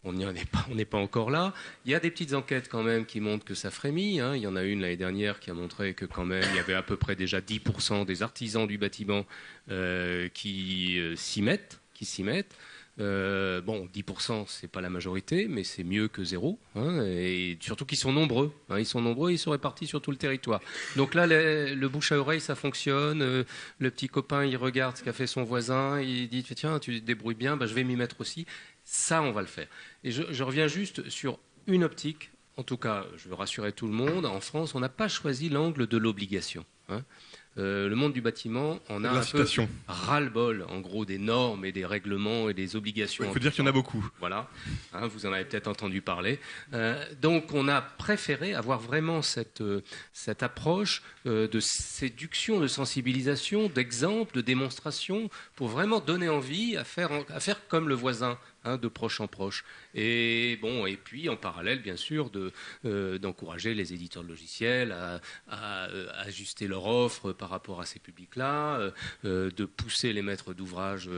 on n'est pas encore là. Il y a des petites enquêtes quand même qui montrent que ça frémit. Il y en a une l'année dernière qui a montré que quand même il y avait à peu près déjà 10% des artisans du bâtiment qui s'y mettent. 10%, c'est pas la majorité, mais c'est mieux que zéro. Et surtout qu'ils sont nombreux. Ils sont nombreux, ils sont répartis sur tout le territoire. Donc là, le bouche à oreille, ça fonctionne. Le petit copain, il regarde ce qu'a fait son voisin, il dit tiens, tu te débrouilles bien, je vais m'y mettre aussi. Ça, on va le faire. Et je reviens juste sur une optique. En tout cas, je veux rassurer tout le monde. En France, on n'a pas choisi l'angle de l'obligation. Le monde du bâtiment en a un peu ras-le-bol, en gros, des normes et des règlements et des obligations. Il faut dire qu'il y en a beaucoup. Voilà, vous en avez peut-être entendu parler. Donc, on a préféré avoir vraiment cette approche de séduction, de sensibilisation, d'exemple, de démonstration, pour vraiment donner envie à faire comme le voisin. De proche en proche. Et puis en parallèle, bien sûr, d'encourager les éditeurs de logiciels à ajuster leur offre par rapport à ces publics-là, de pousser les maîtres d'ouvrage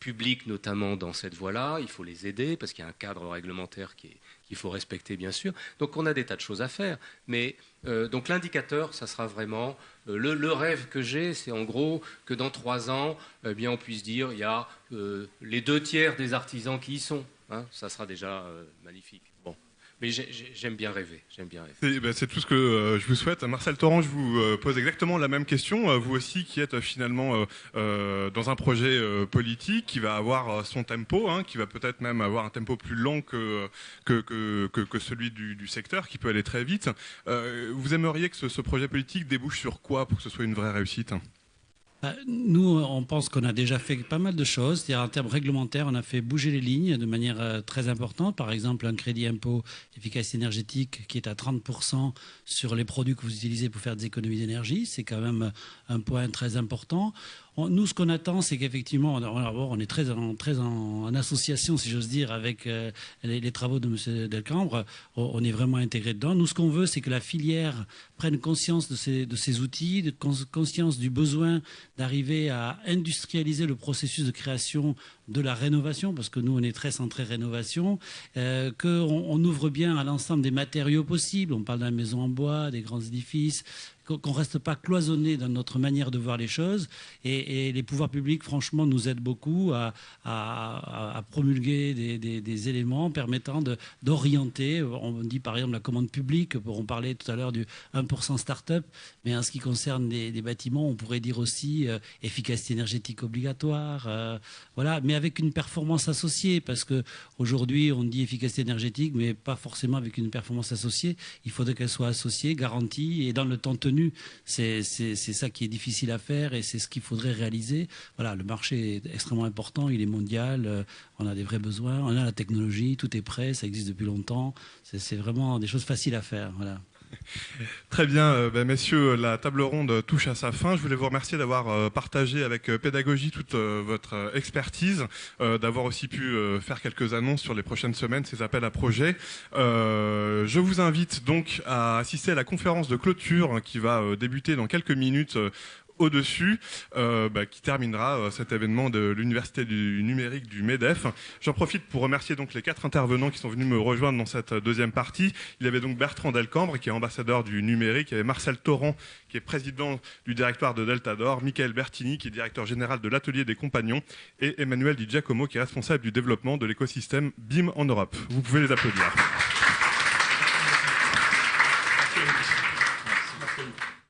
publics notamment dans cette voie-là. Il faut les aider parce qu'il y a un cadre réglementaire qu'il faut respecter, bien sûr. Donc on a des tas de choses à faire. Mais donc l'indicateur, ça sera vraiment le rêve que j'ai, c'est en gros que dans 3 ans, on puisse dire il y a les 2/3 des artisans qui y sont. Ça sera déjà magnifique. Bon. Mais j'aime bien rêver. C'est tout ce que je vous souhaite. Marcel Torrent, je vous pose exactement la même question. Vous aussi qui êtes finalement dans un projet politique qui va avoir son tempo, qui va peut-être même avoir un tempo plus lent que celui du secteur, qui peut aller très vite. Vous aimeriez que ce projet politique débouche sur quoi pour que ce soit une vraie réussite ? Nous, on pense qu'on a déjà fait pas mal de choses. C'est-à-dire, en termes réglementaires, on a fait bouger les lignes de manière très importante. Par exemple, un crédit impôt efficacité énergétique qui est à 30% sur les produits que vous utilisez pour faire des économies d'énergie. C'est quand même un point très important. Nous, ce qu'on attend, c'est qu'effectivement, on est très en association, si j'ose dire, avec les travaux de M. Dalcambre. On est vraiment intégré dedans. Nous, ce qu'on veut, c'est que la filière prenne conscience de ces outils, conscience du besoin d'arriver à industrialiser le processus de création de la rénovation, parce que nous, on est très centré rénovation, qu'on ouvre bien à l'ensemble des matériaux possibles. On parle de la maison en bois, des grands édifices, qu'on ne reste pas cloisonné dans notre manière de voir les choses. Et les pouvoirs publics, franchement, nous aident beaucoup à promulguer des éléments permettant d'orienter. On dit par exemple la commande publique, on parlait tout à l'heure du 1% start-up, mais en ce qui concerne les bâtiments, on pourrait dire aussi efficacité énergétique obligatoire. Voilà. Mais avec une performance associée, parce qu'aujourd'hui, on dit efficacité énergétique, mais pas forcément avec une performance associée. Il faudrait qu'elle soit associée, garantie, et dans le temps tenu. C'est ça qui est difficile à faire, et c'est ce qu'il faudrait réaliser. Voilà, le marché est extrêmement important, il est mondial, on a des vrais besoins, on a la technologie, tout est prêt, ça existe depuis longtemps. C'est vraiment des choses faciles à faire. Voilà. Très bien, messieurs, la table ronde touche à sa fin. Je voulais vous remercier d'avoir partagé avec pédagogie toute votre expertise, d'avoir aussi pu faire quelques annonces sur les prochaines semaines, ces appels à projets. Je vous invite donc à assister à la conférence de clôture qui va débuter dans quelques minutes au-dessus, qui terminera cet événement de l'Université du numérique du MEDEF. J'en profite pour remercier donc les 4 intervenants qui sont venus me rejoindre dans cette deuxième partie. Il y avait donc Bertrand Delcambre, qui est ambassadeur du numérique. Il y avait Marcel Torrent, qui est président du directoire de Deltador. Michael Bertini, qui est directeur général de l'Atelier des Compagnons. Et Emmanuel Di Giacomo, qui est responsable du développement de l'écosystème BIM en Europe. Vous pouvez les applaudir.